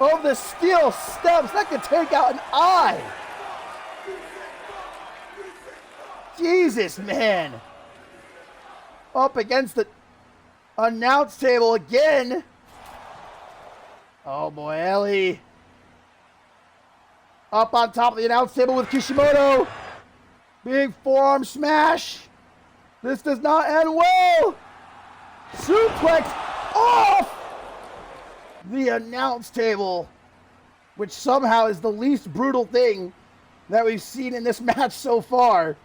of the steel steps. That could take out an eye. Jesus, man. Up against the announce table again. Oh, boy, Ellie. Up on top of the announce table with Kishimoto. Big forearm smash. This does not end well. Suplex off the announce table, which somehow is the least brutal thing that we've seen in this match so far.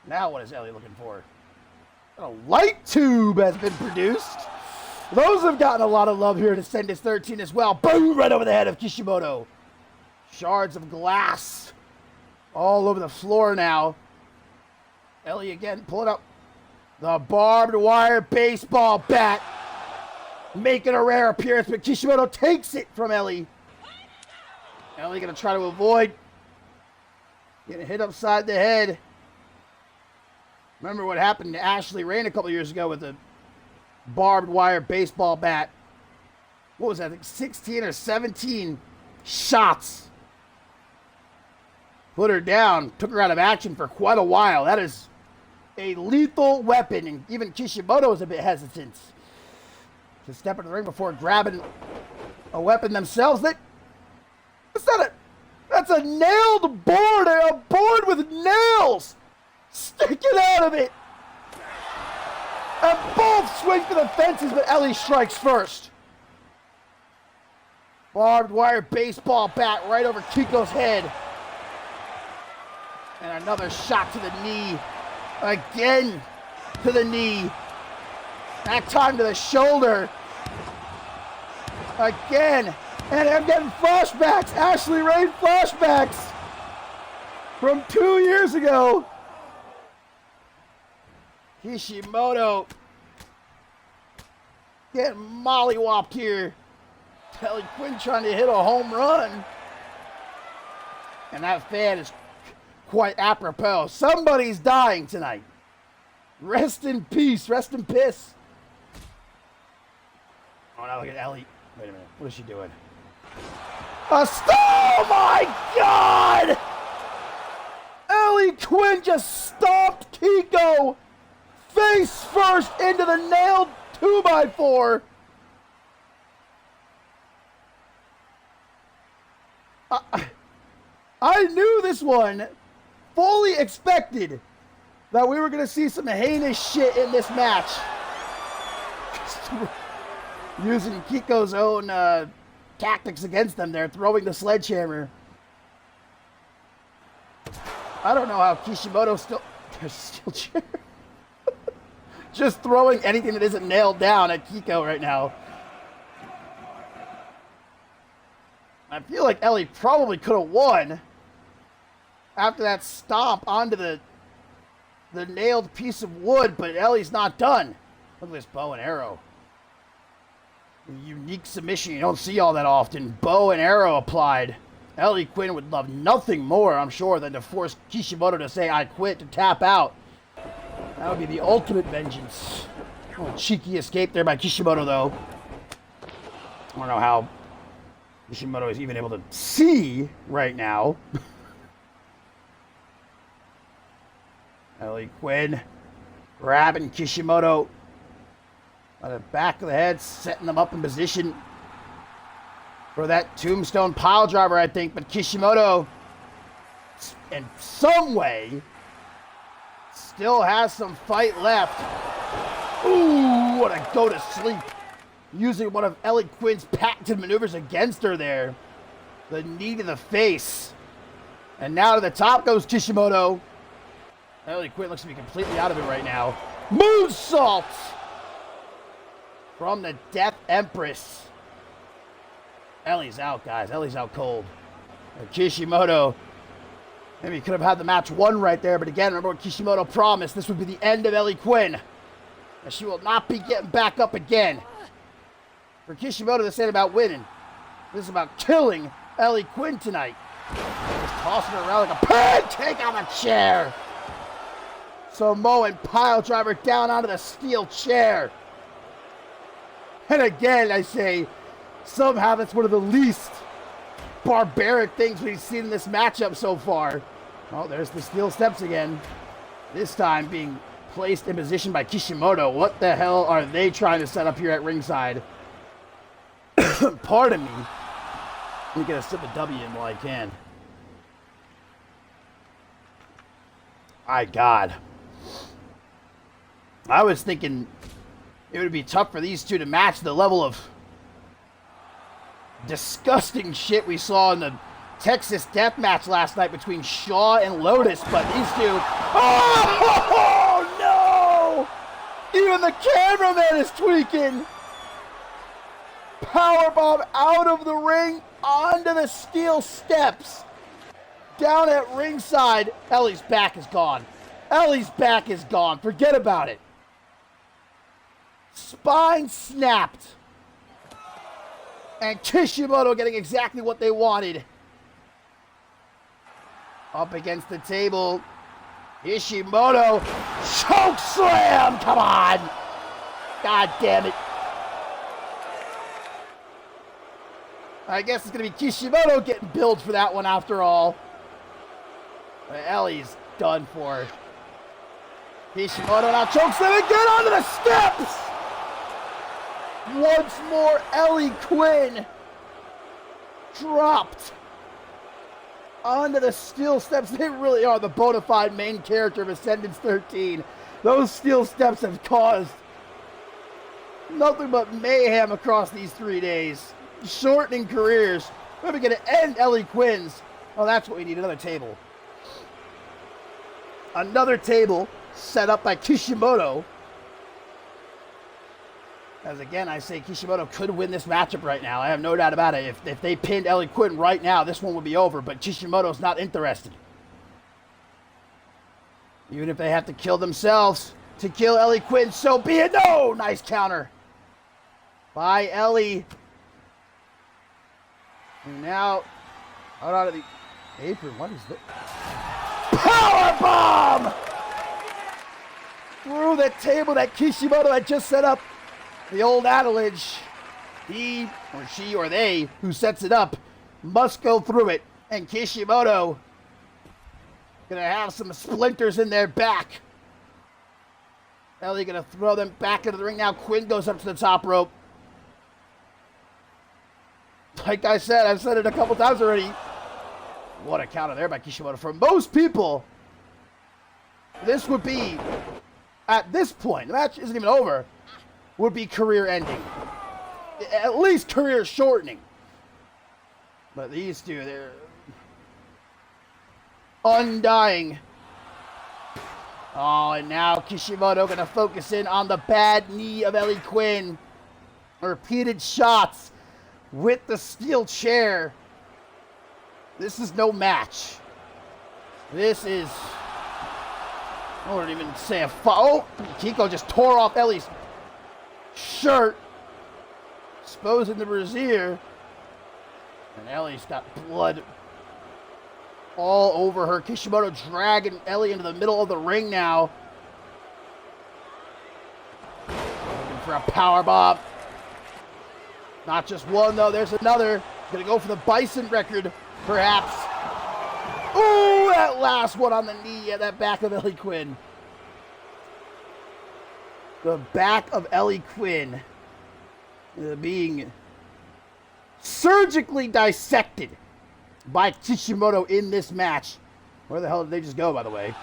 Now what is Ellie looking for? A light tube has been produced. Those have gotten a lot of love here at Ascendance 13 as well. Boom! Right over the head of Kishimoto. Shards of glass all over the floor now. Ellie again pulling up the barbed wire baseball bat. Making a rare appearance, but Kishimoto takes it from Ellie. Ellie gonna try to avoid getting hit upside the head. Remember what happened to Ashley Rain a couple years ago with the barbed wire baseball bat. What was that? I think 16 or 17 shots. Put her down, took her out of action for quite a while. That is a lethal weapon, and even Kishimoto is a bit hesitant to step into the ring before grabbing a weapon themselves. That's a nailed board, a board with nails sticking out of it. And both swing for the fences, but Ellie strikes first. Barbed wire baseball bat right over Kiko's head. And another shot to the knee. Again to the knee. That time to the shoulder. Again. And I'm getting flashbacks. Ashley Rain flashbacks from 2 years ago. Kishimoto getting mollywopped here. Ellie Quinn trying to hit a home run. And that fan is quite apropos. Somebody's dying tonight. Rest in peace. Rest in piss. Oh, now look at Ellie. Wait a minute. What is she doing? Oh my God! Ellie Quinn just stomped Kiko face first into the nailed 2x4. I knew this one, fully expected that we were going to see some heinous shit in this match. Using Kiko's own tactics against them there, throwing the sledgehammer. I don't know how Kishimoto still just throwing anything that isn't nailed down at Kiko right now. I feel like Ellie probably could have won after that stomp onto the nailed piece of wood, but Ellie's not done. Look at this bow and arrow. A unique submission you don't see all that often. Bow and arrow applied. Ellie Quinn would love nothing more, I'm sure, than to force Kishimoto to say, I quit, to tap out. That would be the ultimate vengeance. Oh, a cheeky escape there by Kishimoto, though. I don't know how Kishimoto is even able to see right now. Ellie Quinn grabbing Kishimoto by the back of the head, setting them up in position for that tombstone pile driver, I think. But Kishimoto, in some way, still has some fight left. Ooh, what a go to sleep. Using one of Ellie Quinn's patented maneuvers against her there. The knee to the face. And now to the top goes Kishimoto. Ellie Quinn looks to be completely out of it right now. Moonsault from the Death Empress. Ellie's out, guys. Ellie's out cold. Kishimoto, maybe he could have had the match won right there, but again, remember what Kishimoto promised. This would be the end of Ellie Quinn. And she will not be getting back up again. For Kishimoto, this ain't about winning. This is about killing Ellie Quinn tonight. Just tossing her around like a pancake on a chair. Samoan pile driver down onto the steel chair. And again, I say, somehow that's one of the least barbaric things we've seen in this matchup so far. Oh, there's the steel steps again. This time being placed in position by Kishimoto. What the hell are they trying to set up here at ringside? Pardon me. Let me get a sip of W in while I can. My God. I was thinking it would be tough for these two to match the level of disgusting shit we saw in the Texas death match last night between Shaw and Lotus, but these two... Oh, no! Even the cameraman is tweaking! Powerbomb out of the ring onto the steel steps. Down at ringside. Ellie's back is gone. Ellie's back is gone. Forget about it. Spine snapped. And Kishimoto getting exactly what they wanted. Up against the table. Kishimoto. Choke slam! Come on! God damn it. I guess it's going to be Kishimoto getting billed for that one after all. Ellie's done for. Kishimoto now chokes them again onto the steps! Once more, Ellie Quinn dropped onto the steel steps. They really are the bona fide main character of Ascendance 13. Those steel steps have caused nothing but mayhem across these 3 days. Shortening careers. We're going to end Ellie Quinn's. Oh, that's what we need, another table. Another table set up by Kishimoto. As again, I say Kishimoto could win this matchup right now. I have no doubt about it. If they pinned Ellie Quinn right now, this one would be over. But Kishimoto's not interested. Even if they have to kill themselves to kill Ellie Quinn, so be it. No! Nice counter by Ellie. And now, out of the apron. What is that? Powerbomb! Through the table that Kishimoto had just set up. The old adage, he or she or they who sets it up must go through it. And Kishimoto gonna have some splinters in their back. Ellie gonna throw them back into the ring now. Quinn goes up to the top rope. Like I said, I've said it a couple times already. What a counter there by Kishimoto. For most people, this would be, at this point, the match isn't even over, would be career ending. At least career shortening. But these two, they're undying. Oh, and now Kishimoto going to focus in on the bad knee of Ellie Quinn. Repeated shots with the steel chair. This is no match. This is, I wouldn't even say a foul. Oh, Kiko just tore off Ellie's shirt, exposing the brassiere. And Ellie's got blood all over her. Kishimoto dragging Ellie into the middle of the ring now. Looking for a powerbomb. Not just one, though. There's another. Gonna go for the Bison record, perhaps. Ooh, that last one on the knee at that back of Ellie Quinn. The back of Ellie Quinn being surgically dissected by Kishimoto in this match. Where the hell did they just go, by the way?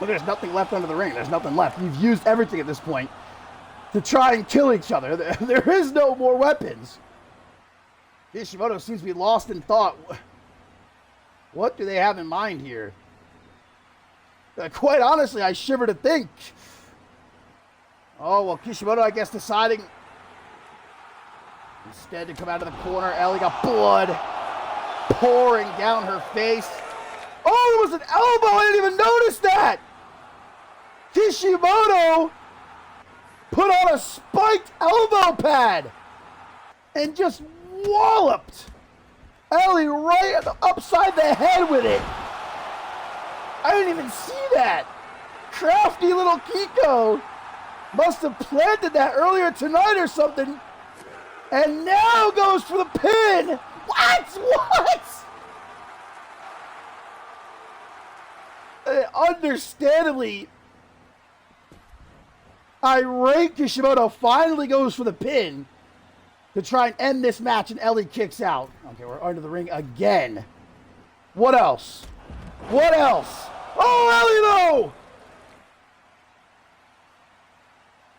Well, there's nothing left under the ring. There's nothing left. You've used everything at this point to try and kill each other. There is no more weapons. Kishimoto seems to be lost in thought. What do they have in mind here? Quite honestly, I shiver to think. Oh, well, Kishimoto, I guess, deciding Instead to come out of the corner, Ellie got blood pouring down her face. Oh, it was an elbow. I didn't even notice that. Kishimoto put on a spiked elbow pad and just walloped Ellie right upside the head with it. I didn't even see that. Crafty little Kiko must have planted that earlier tonight or something, and now goes for the pin. What? Understandably, irate Kishimoto finally goes for the pin to try and end this match, and Ellie kicks out. Okay, we're under the ring again. What else? Oh, Ellie, though!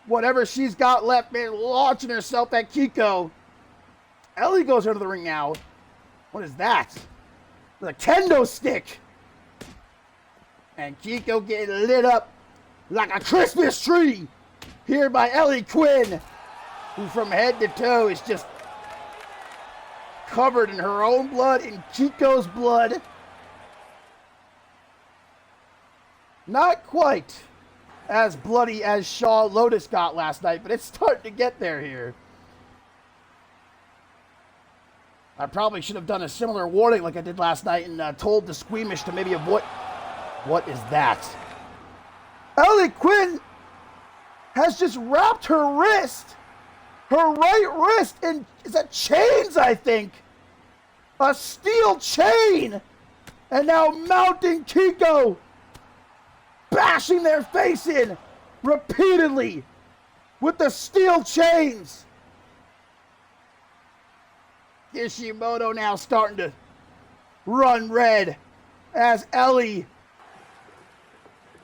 Whatever she's got left, man, launching herself at Kiko. Ellie goes under the ring now. What is that? The kendo stick. And Kiko getting lit up like a Christmas tree here by Ellie Quinn, who from head to toe is just covered in her own blood, in Kiko's blood. Not quite as bloody as Shaw Lotus got last night, but it's starting to get there here. I probably should have done a similar warning like I did last night and told the squeamish to maybe avoid. What is that? Ellie Quinn has just wrapped her wrist, her right wrist, in, is that chains, I think? A steel chain! And now mounting Kiko, bashing their face in repeatedly with the steel chains. Kishimoto now starting to run red as Ellie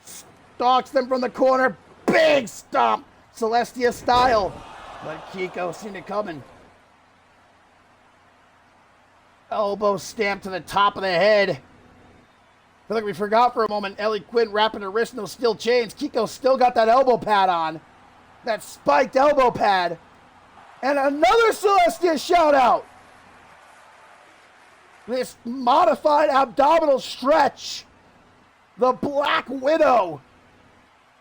stalks them from the corner. Big stomp, Celestia style. But Kiko seen it coming. Elbow stamp to the top of the head. I feel like we forgot for a moment. Ellie Quinn wrapping her wrist in those steel chains. Kiko still got that elbow pad on. That spiked elbow pad. And another Celestia shout out. This modified abdominal stretch. The Black Widow.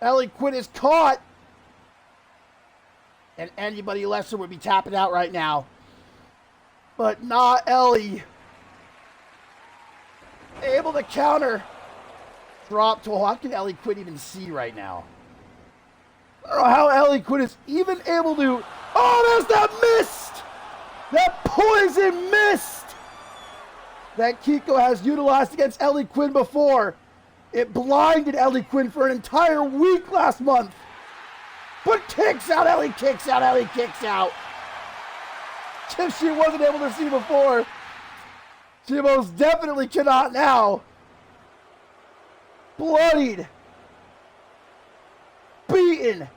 Ellie Quinn is caught. And anybody lesser would be tapping out right now. But not Ellie. Able to counter. Drop to, how can Ellie Quinn even see right now? I don't know how Ellie Quinn is even able to. Oh, there's that mist! That poison mist that Kiko has utilized against Ellie Quinn before. It blinded Ellie Quinn for an entire week last month. But kicks out, Ellie kicks out, Ellie kicks out. If she wasn't able to see before, she most definitely cannot now. Bloodied. Beaten.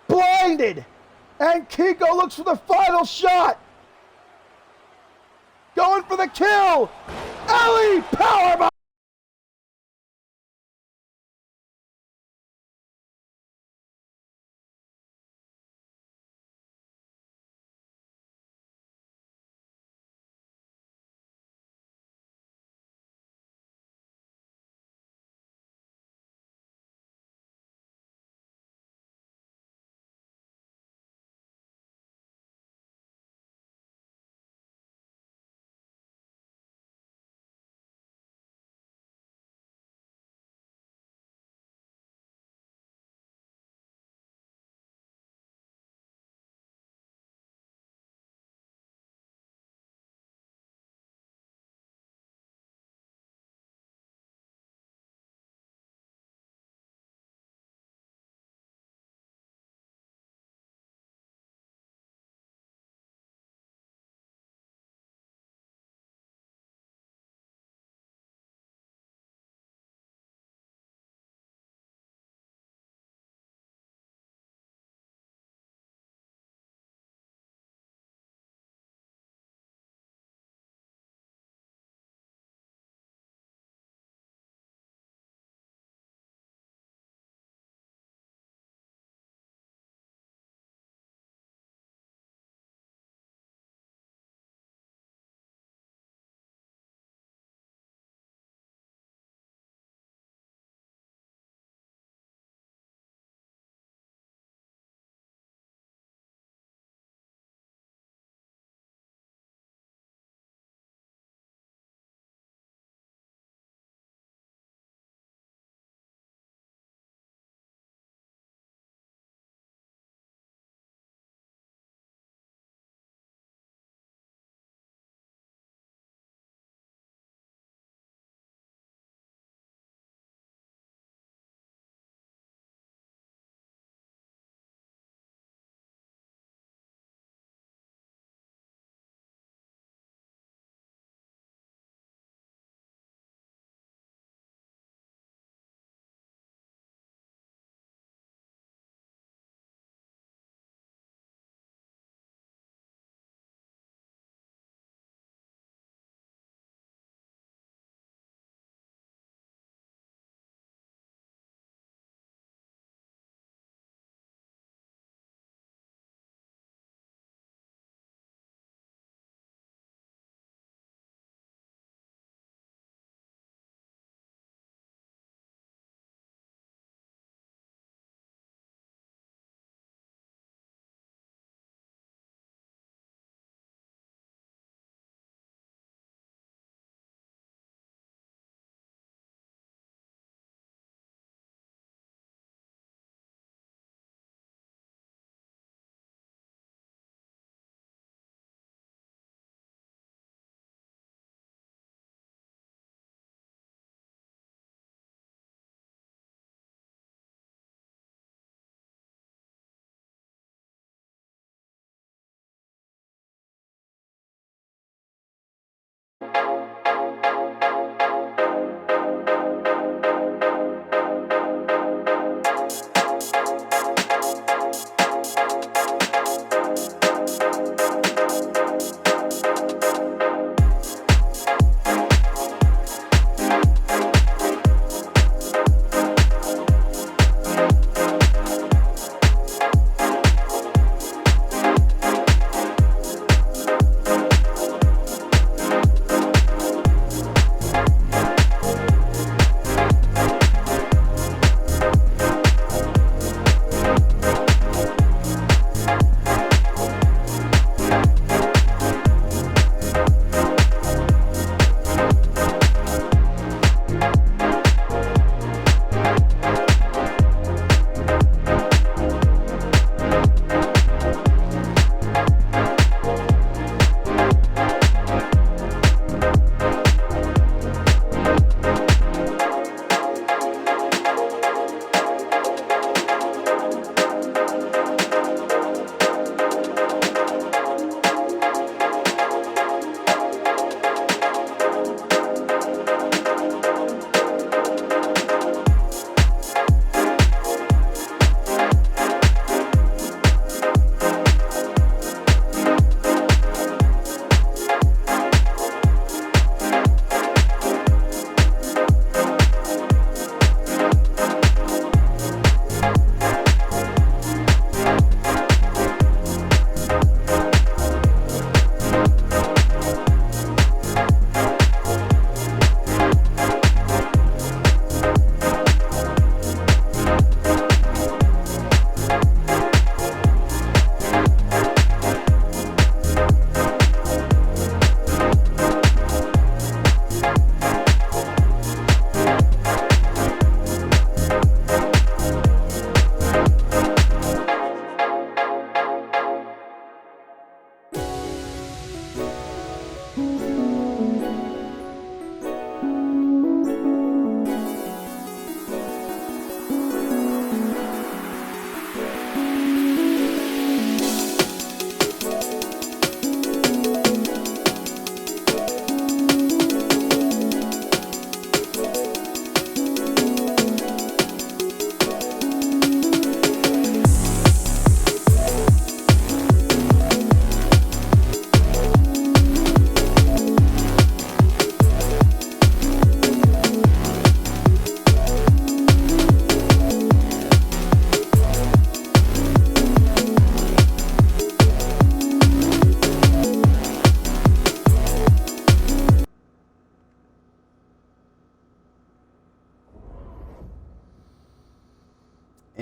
Blinded. And Kiko looks for the final shot. Going for the kill. Ellie, powerbomb.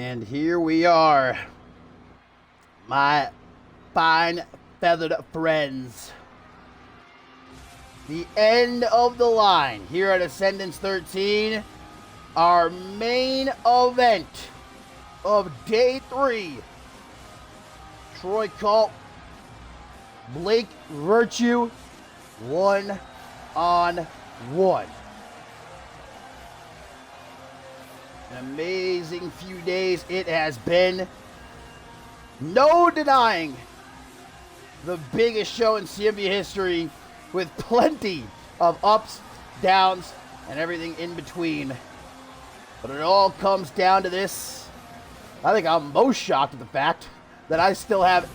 And here we are, my fine feathered friends. The end of the line here at Ascendance 13. Our main event of Day 3. Troy Colt, Blake Virtue, 1-on-1. An amazing few days it has been. No denying the biggest show in CMB history, with plenty of ups, downs, and everything in between. But it all comes down to this. I think I'm most shocked at the fact that I still have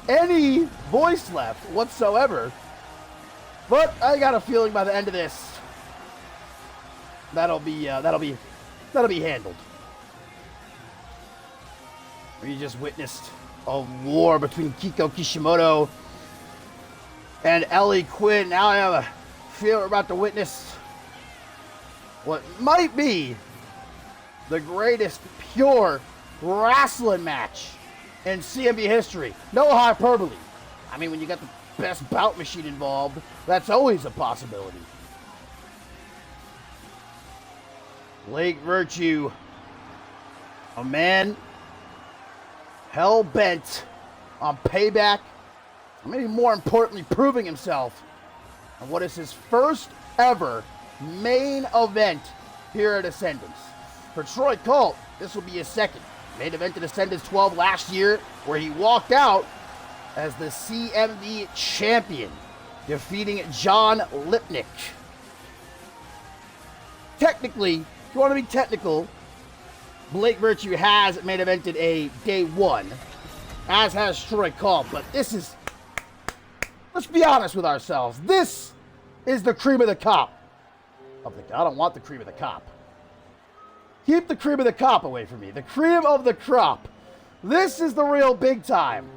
any voice left whatsoever. But I got a feeling by the end of this, that'll be handled. We just witnessed a war between Kiko Kishimoto and Ellie Quinn. Now I have a feeling we're about to witness what might be the greatest pure wrestling match in CMB history. No hyperbole. I mean, when you got the best bout machine involved, that's always a possibility. Blake Virtue, a man hell-bent on payback, and maybe more importantly, proving himself on what is his first ever main event here at Ascendance. For Troy Colt, this will be his second. Main event at Ascendance 12 last year, where he walked out as the CMB champion, defeating John Lipnick. Technically, if you want to be technical, Blake Virtue has main evented a Day 1, as has Troy Colt, but this is, let's be honest with ourselves, this is the cream of the crop. I don't want the cream of the crop. Keep the cream of the crop away from me. The cream of the crop. This is the real big time.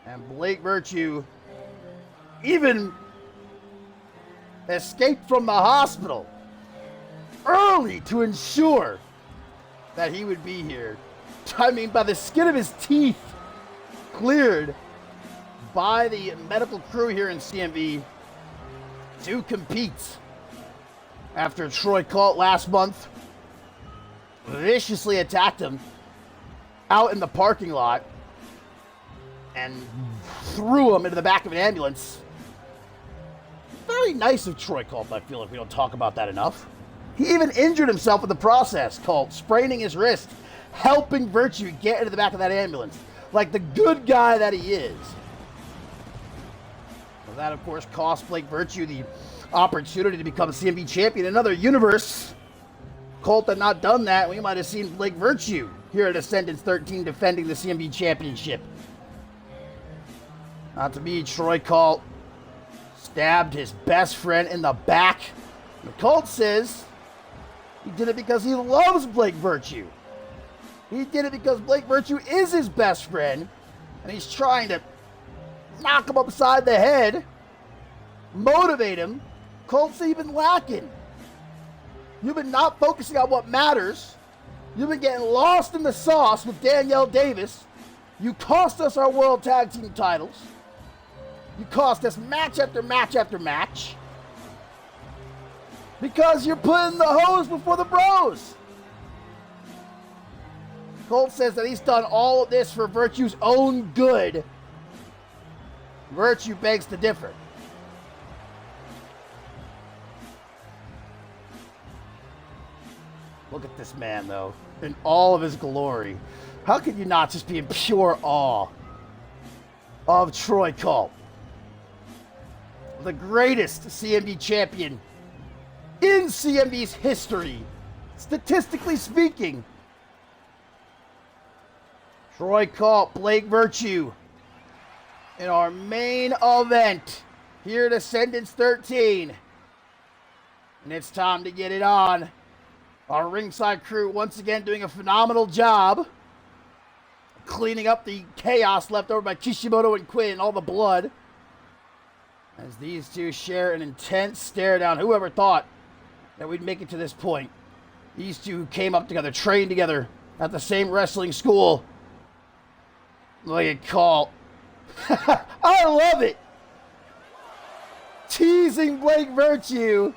And Blake Virtue even escaped from the hospital early to ensure that he would be here. I mean, by the skin of his teeth, cleared by the medical crew here in CMB to compete after Troy Colt last month viciously attacked him out in the parking lot and threw him into the back of an ambulance. Very nice of Troy Colt, I feel like we don't talk about that enough. He even injured himself in the process, Colt, spraining his wrist, helping Virtue get into the back of that ambulance, like the good guy that he is. Well, that, of course, cost Blake Virtue the opportunity to become CMB champion. In another universe, Colt had not done that, we might have seen Blake Virtue here at Ascendance 13 defending the CMB championship. Not to be, Troy Colt stabbed his best friend in the back. And Colt says he did it because he loves Blake Virtue. He did it because Blake Virtue is his best friend, and he's trying to knock him upside the head, motivate him. Colt's even lacking. You've been not focusing on what matters. You've been getting lost in the sauce with Danielle Davis. You cost us our World Tag Team titles. You cost us match after match after match. Because you're putting the hoes before the bros. Colt says that he's done all of this for Virtue's own good. Virtue begs to differ. Look at this man, though, in all of his glory. How could you not just be in pure awe of Troy Colt, the greatest CMB champion in CMB's history, statistically speaking? Troy Colt, Blake Virtue, in our main event here at Ascendance 13. And it's time to get it on. Our ringside crew once again doing a phenomenal job cleaning up the chaos left over by Kishimoto and Quinn, all the blood, as these two share an intense stare down. Whoever thought that we'd make it to this point? These two came up together, trained together at the same wrestling school. Look at Colt. I love it. Teasing Blake Virtue.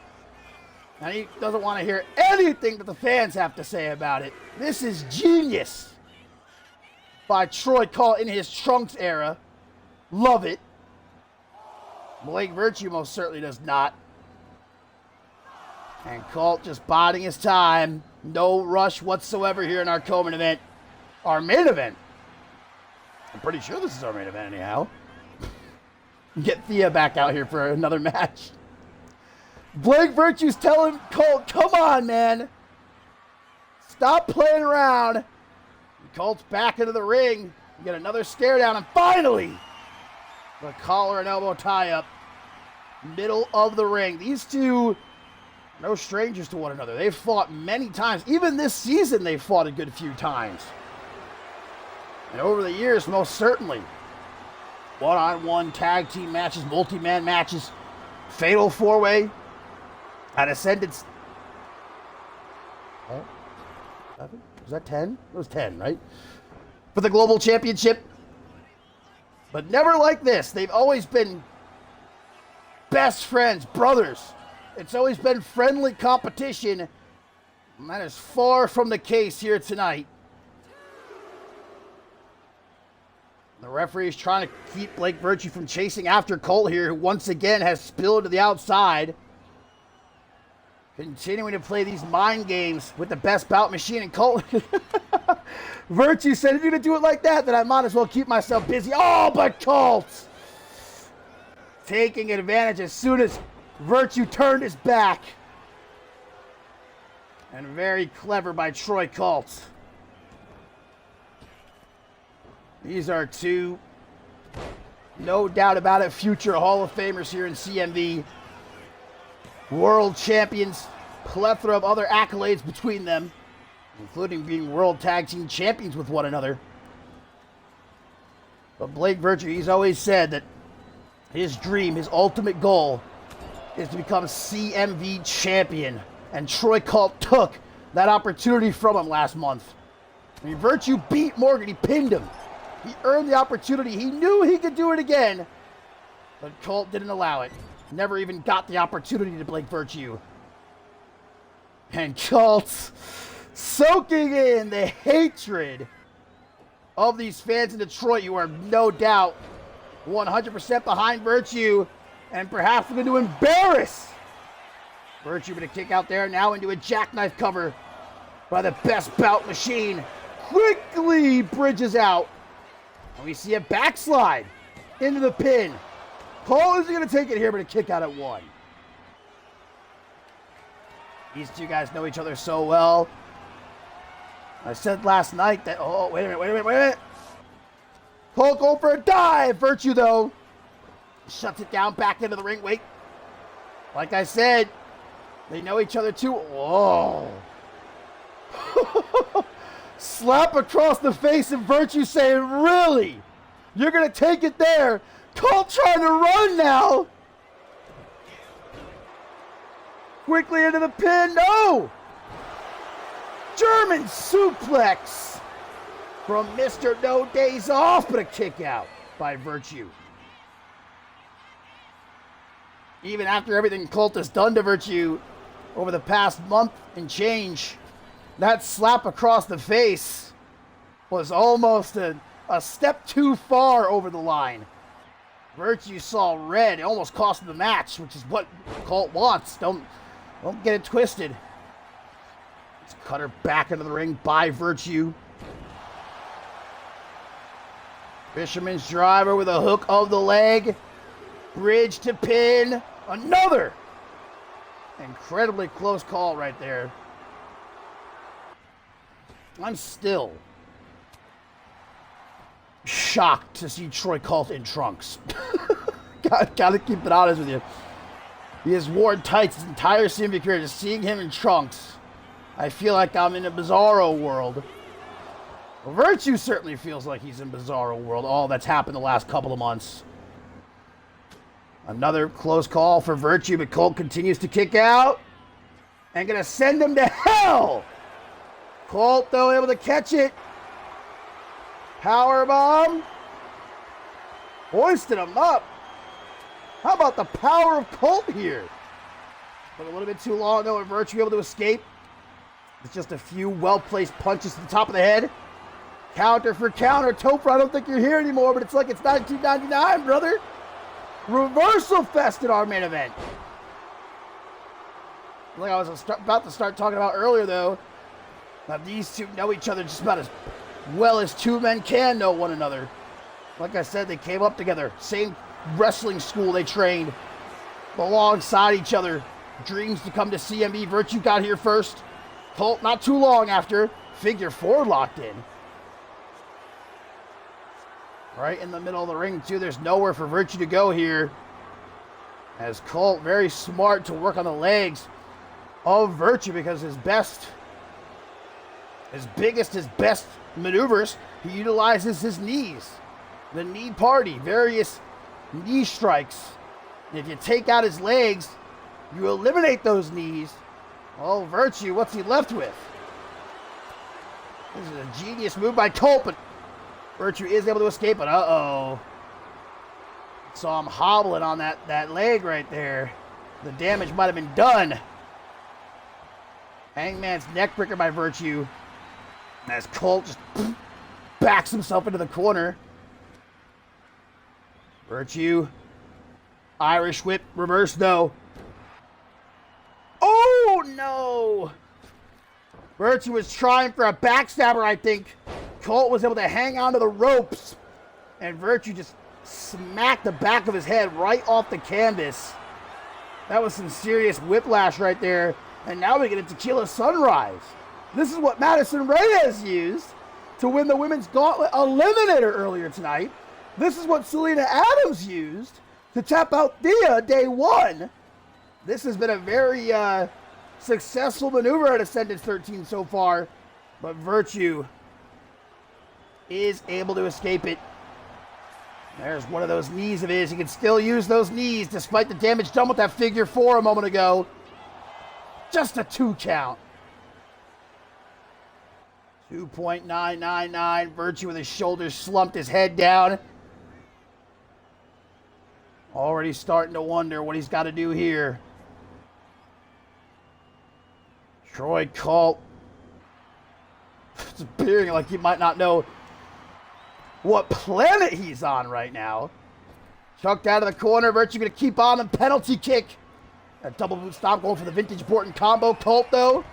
And he doesn't want to hear anything that the fans have to say about it. This is genius by Troy Colt in his Trunks era. Love it. Blake Virtue most certainly does not. And Colt just biding his time. No rush whatsoever here in our co-main event. Our main event. I'm pretty sure this is our main event anyhow. Get Thea back out here for another match. Blake Virtue's telling Colt, come on, man. Stop playing around. Colt's back into the ring. You get another stare down, and finally, the collar and elbow tie-up. Middle of the ring. These two, no strangers to one another. They've fought many times. Even this season, they've fought a good few times. And over the years, most certainly. One-on-one tag team matches, multi-man matches, fatal four-way at Ascendance. Oh, was that 10? It was 10, right? For the Global Championship. But never like this. They've always been best friends, brothers. It's always been friendly competition. And that is far from the case here tonight. The referee is trying to keep Blake Virtue from chasing after Colt here, who once again has spilled to the outside. Continuing to play these mind games with the best bout machine, and Colt. Virtue said, if you're going to do it like that, then I might as well keep myself busy. Oh, but Colt taking advantage as soon as Virtue turned his back. And very clever by Troy Colt. These are two, no doubt about it, future Hall of Famers here in CMV. World champions, plethora of other accolades between them, including being World Tag Team Champions with one another. But Blake Virtue, he's always said that his dream, his ultimate goal, is to become CMV champion. And Troy Colt took that opportunity from him last month. I mean, Virtue beat Morgan, he pinned him. He earned the opportunity. He knew he could do it again, but Colt didn't allow it. Never even got the opportunity to Blake Virtue. And Colt soaking in the hatred of these fans in Detroit. You are no doubt 100% behind Virtue, and perhaps going to embarrass Virtue. With a kick out there now into a jackknife cover by the best bout machine. Quickly bridges out. And we see a backslide into the pin. Cole isn't going to take it here, but a kick out at one. These two guys know each other so well. I said last night that, oh, wait a minute. Cole going for a dive. Virtue, though, shuts it down back into the ring. Wait. Like I said, they know each other too. Oh. Slap across the face of Virtue saying, really? You're going to take it there? Colt trying to run now. Quickly into the pin. No! German suplex from Mr. No Days Off, but a kick out by Virtue. Even after everything Colt has done to Virtue over the past month and change, that slap across the face was almost a step too far over the line. Virtue saw red. It almost cost him the match, which is what Colt wants. Don't get it twisted. Let's cut her back into the ring by Virtue. Fisherman's driver with a hook of the leg. Bridge to pin. Another incredibly close call right there. I'm still shocked to see Troy Colt in trunks. Gotta keep it honest with you. He has worn tights his entire CMV career. Just seeing him in trunks, I feel like I'm in a Bizarro world. Well, Virtue certainly feels like he's in Bizarro world. All that's happened the last couple of months. Another close call for Virtue, but Colt continues to kick out. And gonna send him to hell. well. Colt, though, able to catch it. Power bomb. Hoisted him up. How about the power of Colt here? But a little bit too long, though, and Virtue able to escape. It's just a few well-placed punches to the top of the head. Counter for counter. Topher, I don't think you're here anymore, but it's like it's 1999, brother. Reversal fest in our main event. Like I was about to start talking about earlier, though. Now, these two know each other just about as well as two men can know one another. Like I said, they came up together. Same wrestling school they trained. Alongside each other. Dreams to come to CMB. Virtue got here first. Colt not too long after. Figure 4 locked in. Right in the middle of the ring, too. There's nowhere for Virtue to go here. As Colt, very smart to work on the legs of Virtue, because his best maneuvers, he utilizes his knees. The knee party, various knee strikes. And if you take out his legs, you eliminate those knees. Oh, Virtue, what's he left with? This is a genius move by Colt, but Virtue is able to escape it. Uh-oh. Saw him hobbling on that leg right there. The damage might have been done. Hangman's neckbreaker by Virtue. As Colt just backs himself into the corner. Virtue. Irish whip. Reverse, though. Oh, no. Virtue was trying for a backstabber, I think. Colt was able to hang onto the ropes, and Virtue just smacked the back of his head right off the canvas. That was some serious whiplash right there. And now we get a Tequila Sunrise. This is what Madison Reyes used to win the Women's Gauntlet Eliminator earlier tonight. This is what Selena Adams used to tap out Thea day 1. This has been a very successful maneuver at Ascendance 13 so far, but Virtue is able to escape it. There's one of those knees of his. He can still use those knees despite the damage done with that figure 4 a moment ago. Just a 2 count. 2.999. Virtue with his shoulders slumped, his head down. Already starting to wonder what he's got to do here. Troy Colt. It's appearing like he might not know what planet he's on right now. Chucked out of the corner. Virtue going to keep on the penalty kick. A double boot stomp going for the vintage Borton combo. Colt, though,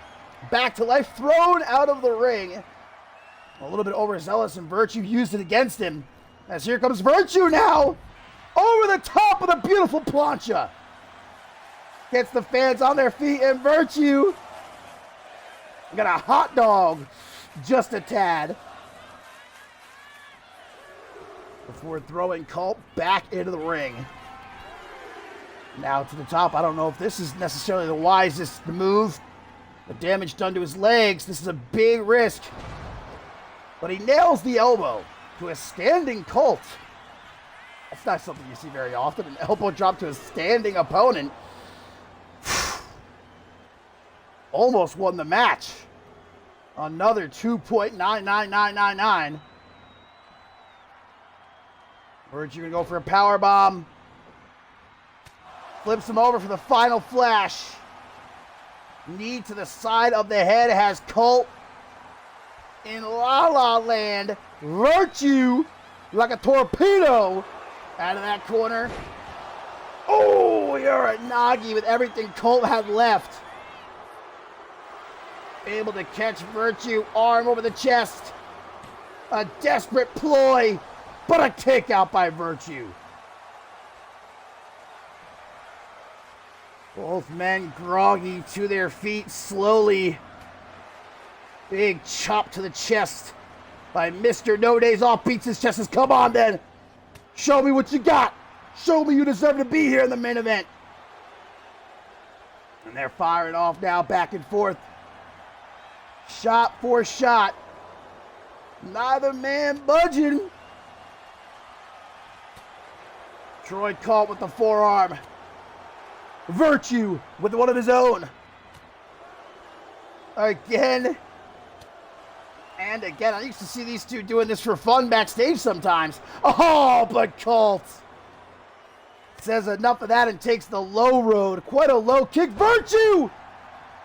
back to life. Thrown out of the ring. A little bit overzealous, and Virtue used it against him. As here comes Virtue now. Over the top of the beautiful plancha. Gets the fans on their feet, and Virtue got a hot dog. Just a tad. Before throwing Colt back into the ring. Now to the top. I don't know if this is necessarily the wisest move. The damage done to his legs. This is a big risk. But he nails the elbow to a standing Colt. That's not something you see very often. An elbow drop to a standing opponent. Almost won the match. Another 2.99999. Virtue gonna go for a power bomb. Flips him over for the final flash. Knee to the side of the head has Colt in La La Land. Virtue like a torpedo out of that corner. Oh, you're a Nagi with everything Colt had left. Able to catch Virtue, arm over the chest. A desperate ploy, but a kick out by Virtue. Both men groggy to their feet slowly. Big chop to the chest by Mr. No Days Off. Beats his chest. Says, come on then. Show me what you got. Show me you deserve to be here in the main event. And they're firing off now, back and forth. Shot for shot. Neither man budging. Troy Colt with the forearm. Virtue with one of his own. Again. And again, I used to see these two doing this for fun backstage sometimes. Oh, but Colt says enough of that and takes the low road. Quite a low kick. Virtue!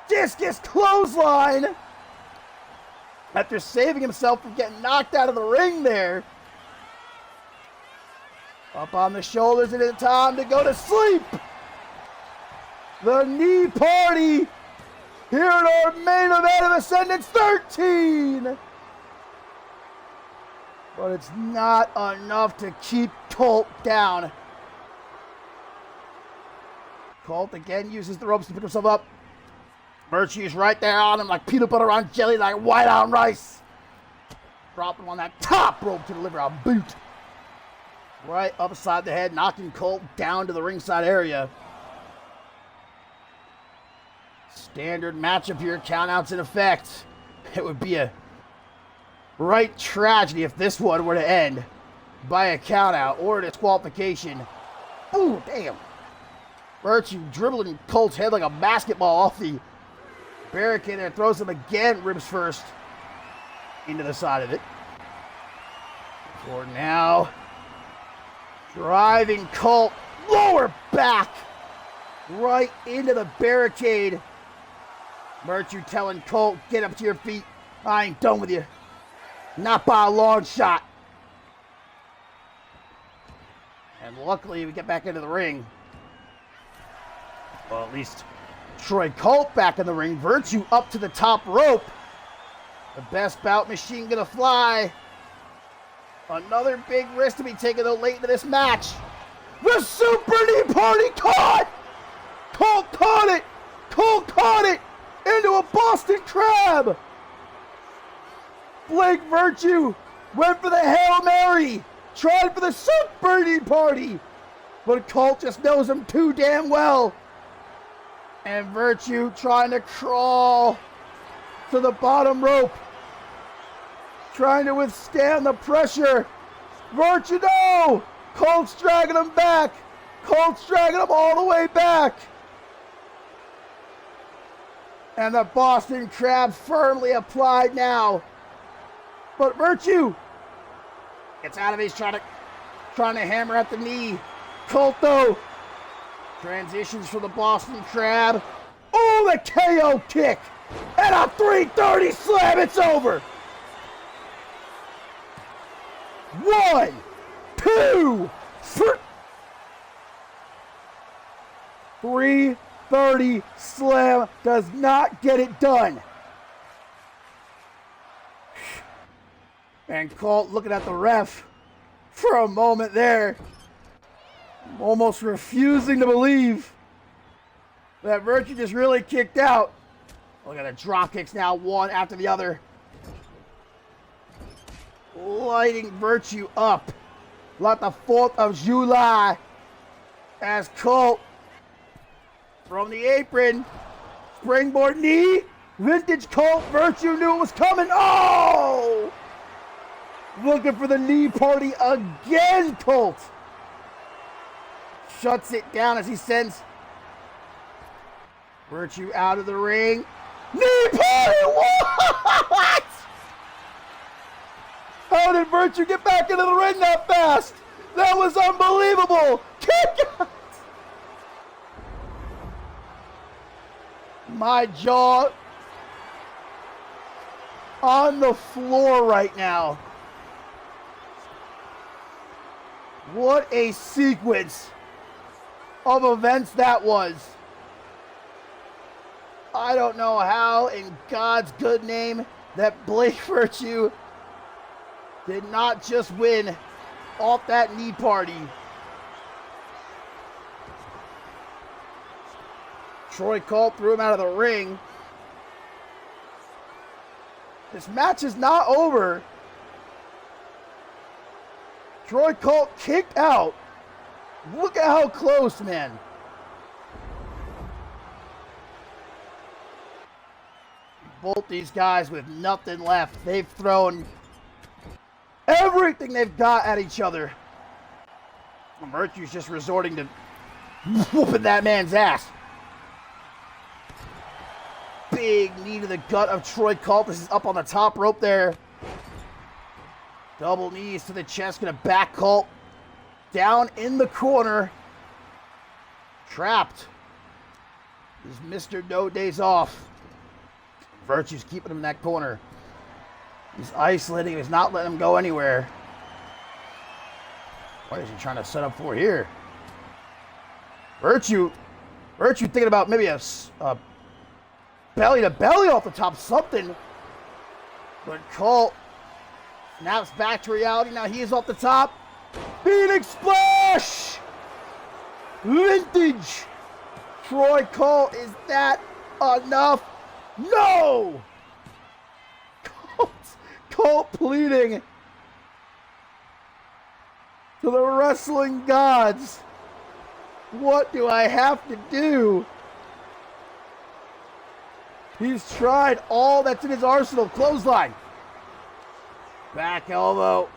Discus clothesline! After saving himself from getting knocked out of the ring there. Up on the shoulders and it's time to go to sleep. The knee party here at our main event of Ascendance 13. But it's not enough to keep Colt down. Colt again uses the ropes to pick himself up. Virtue's right there on him like peanut butter on jelly, like white on rice. Dropping him on that top rope to deliver a boot. Right upside the head, knocking Colt down to the ringside area. Standard matchup here, countouts in effect. It would be a right tragedy if this one were to end by a countout or a disqualification. Ooh, damn. Virtue dribbling Colt's head like a basketball off the barricade there, throws him again, ribs first into the side of it. For now, driving Colt, lower back, right into the barricade. Virtue telling Colt, get up to your feet. I ain't done with you. Not by a long shot. And luckily we get back into the ring. Well, at least Troy Colt back in the ring. Virtue up to the top rope. The best bout machine gonna fly. Another big risk to be taken though late into this match. The Super Knee Party caught! Colt caught it! Colt caught it! Into a Boston Crab! Blake Virtue went for the Hail Mary. Tried for the Super Knee Party. But Colt just knows him too damn well. And Virtue trying to crawl to the bottom rope. Trying to withstand the pressure. Virtue, no! Colt's dragging him back. Colt's dragging him all the way back. And the Boston Crab firmly applied now. But Virtue gets out of it. He's trying to hammer at the knee. Colt, though, transitions for the Boston Crab. Oh, the KO kick. And a 330 slam. It's over. 1, 2, 330 slam does not get it done. And Colt looking at the ref for a moment there, almost refusing to believe that Virtue just really kicked out. Look at the drop kicks now, one after the other. Lighting Virtue up like the 4th of July as Colt from the apron, springboard knee, vintage Colt. Virtue knew it was coming. Oh! Looking for the knee party again, Colt. Shuts it down as he sends Virtue out of the ring. Knee party, what? How did Virtue get back into the ring that fast? That was unbelievable. Kick out. My jaw on the floor right now. What a sequence of events that was. I don't know how in God's good name that Blake Virtue did not just win off that knee party. Troy Colt threw him out of the ring. This match is not over. Troy Colt kicked out. Look at how close, man. Both these guys with nothing left. They've thrown everything they've got at each other. Virtue's just resorting to whooping that man's ass. Big big knee to the gut of Troy Colt. This is up on the top rope there. Double knees to the chest. Gonna back Colt down in the corner. Trapped. This is Mr. No Days Off. Virtue's keeping him in that corner. He's isolating him. He's not letting him go anywhere. What is he trying to set up for here? Virtue thinking about maybe a belly to belly off the top, something. But Colt snaps back to reality. Now he is off the top. Phoenix Splash! Vintage! Troy Colt, is that enough? No! Colt pleading to the wrestling gods. What do I have to do? He's tried all that's in his arsenal. Clothesline. Back elbow.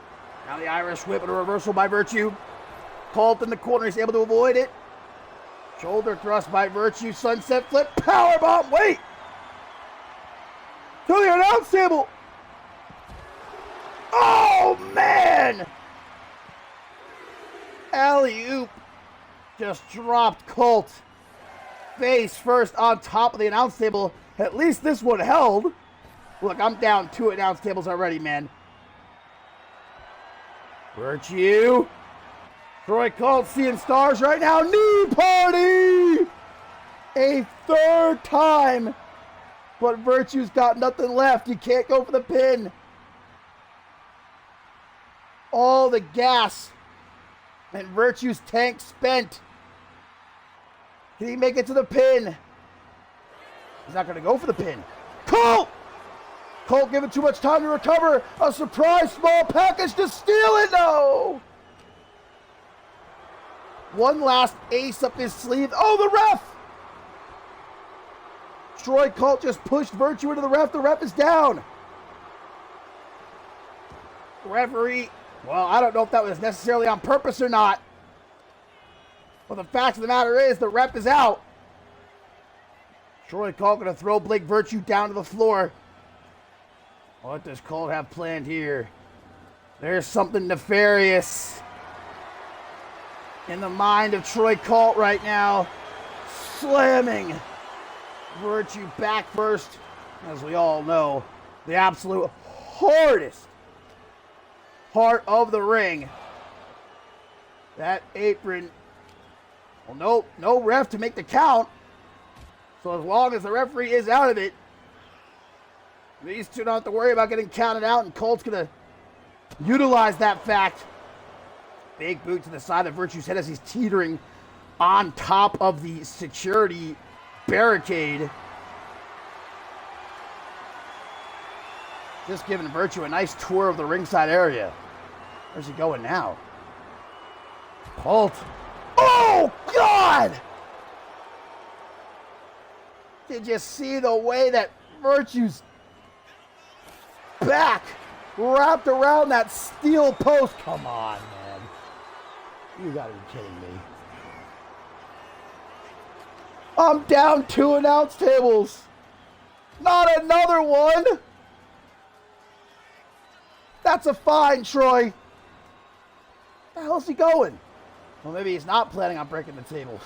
Now the Irish whip and a reversal by Virtue. Colt in the corner. He's able to avoid it. Shoulder thrust by Virtue. Sunset flip. Powerbomb. Wait. To the announce table. Oh, man. Alley-oop. Just dropped Colt. Face first on top of the announce table. At least this one held. Look, I'm down 2 announce tables already, man. Virtue. Troy Colt seeing stars right now. Knee party! A third time. But Virtue's got nothing left. You can't go for the pin. All the gas. And Virtue's tank spent. Can he make it to the pin? He's not going to go for the pin. Colt! Colt given too much time to recover. A surprise small package to steal it. No! One last ace up his sleeve. Oh, the ref! Troy Colt just pushed Virtue into the ref. The ref is down. Referee, well, I don't know if that was necessarily on purpose or not. But the fact of the matter is, the ref is out. Troy Colt going to throw Blake Virtue down to the floor. What does Colt have planned here? There's something nefarious in the mind of Troy Colt right now. Slamming Virtue back first. As we all know, the absolute hardest part of the ring. That apron. Well, no ref to make the count. So as long as the referee is out of it, these two don't have to worry about getting counted out, and Colt's going to utilize that fact. Big boot to the side of Virtue's head as he's teetering on top of the security barricade. Just giving Virtue a nice tour of the ringside area. Where's he going now? Colt. Oh, God! Did you see the way that Virtue's back wrapped around that steel post? Come on, man. You gotta be kidding me. I'm down 2 announce tables. Not another one. That's a fine, Troy. Where the hell's he going? Well, maybe he's not planning on breaking the table.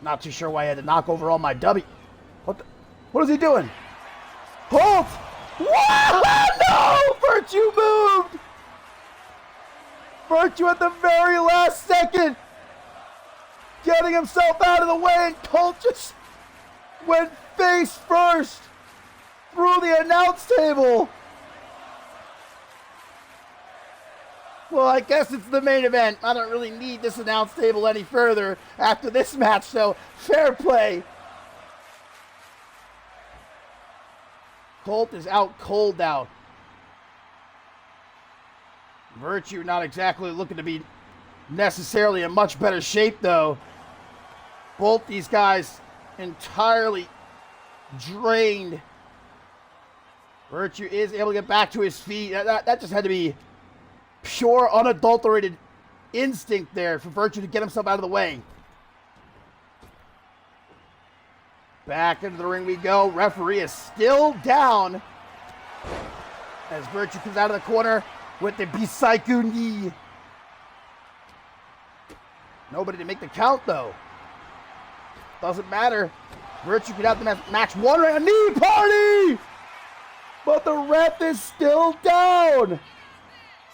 Not too sure why he had to knock over all my W. What is he doing? Colt! No! Virtue moved! Virtue at the very last second getting himself out of the way, and Colt just went face first through the announce table. Well, I guess it's the main event. I don't really need this announce table any further after this match, so fair play. Colt is out cold now. Virtue not exactly looking to be necessarily in much better shape, though. Both these guys entirely drained. Virtue is able to get back to his feet. That just had to be pure, unadulterated instinct there for Virtue to get himself out of the way. Back into the ring we go. Referee is still down as Virtue comes out of the corner with the Bisaiku knee. Nobody to make the count, though. Doesn't matter. Virtue can have the match one right. A knee party! But the ref is still down.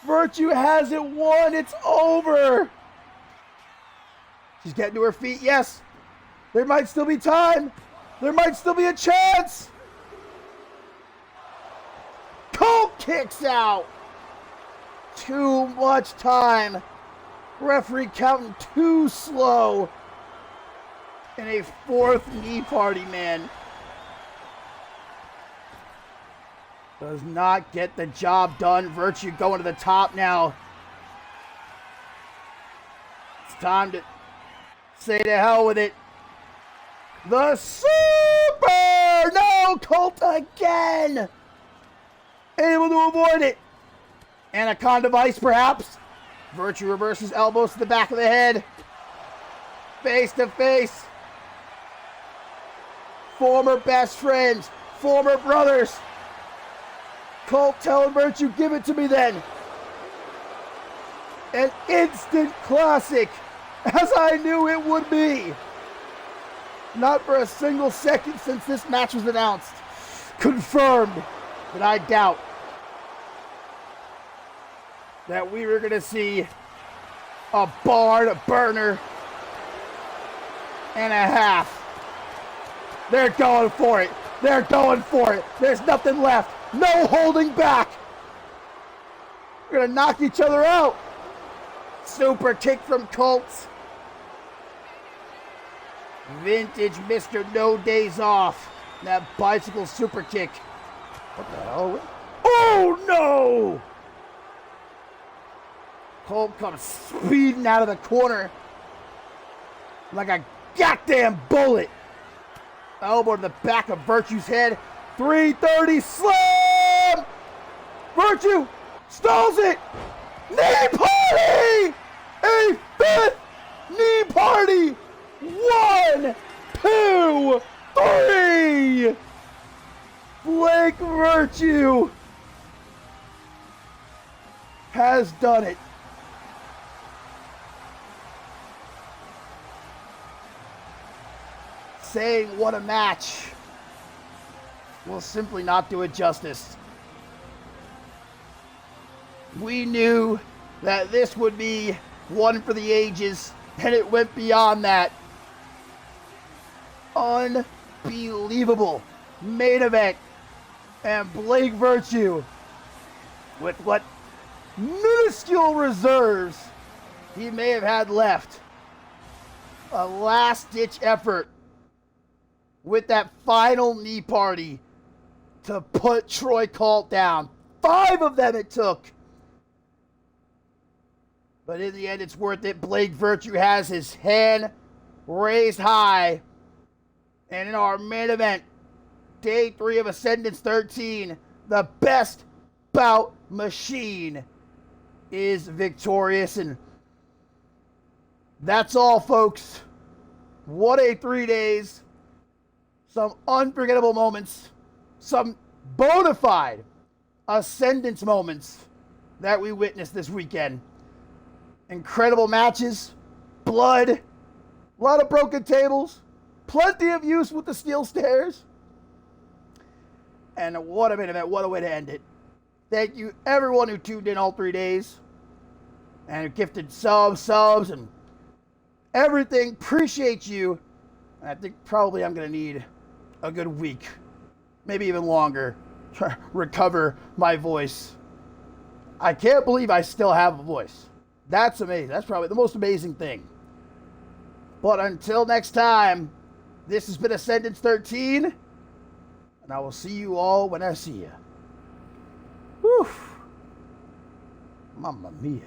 Virtue has it won. It's over. She's getting to her feet. Yes. There might still be time. There might still be a chance. Colt kicks out. Too much time. Referee counting too slow. And a fourth knee party, man. Does not get the job done. Virtue going to the top now. It's time to say to hell with it. The Super! No, Colt again! Able to avoid it. Anaconda Vice, perhaps. Virtue reverses elbows to the back of the head. Face to face. Former best friends. Former brothers. Colt telling Virtue, give it to me then. An instant classic, as I knew it would be. Not for a single second since this match was announced. Confirmed that I doubt that we were going to see a barn burner and a half. They're going for it. They're going for it. There's nothing left. No holding back. We're going to knock each other out. Super kick from Colt. Vintage Mr. No Days Off. That bicycle super kick. What the hell? Oh no! Colt comes speeding out of the corner like a goddamn bullet. Elbow to the back of Virtue's head. 330 slam! Virtue stalls it! Knee party! A fifth knee party! 1, 2, 3! Blake Virtue has done it. Saying what a match will simply not do it justice. We knew that this would be one for the ages, and it went beyond that. Unbelievable main event, and Blake Virtue, with what minuscule reserves he may have had left, a last-ditch effort with that final knee party to put Troy Colt down. 5 of them it took. But in the end, it's worth it. Blake Virtue has his hand raised high. And in our main event, Day 3 of Ascendance 13, the best bout machine is victorious. And that's all, folks. What a 3 days. Some unforgettable moments. Some bona fide Ascendance moments that we witnessed this weekend. Incredible matches. Blood. A lot of broken tables. Plenty of use with the steel stairs. And what a main event. What a way to end it. Thank you everyone who tuned in all 3 days. And who gifted subs, and everything. Appreciate you. And I think probably I'm going to need a good week. Maybe even longer. To recover my voice. I can't believe I still have a voice. That's amazing. That's probably the most amazing thing. But until next time, this has been Ascendance 13, and I will see you all when I see you. Whew. Mamma mia.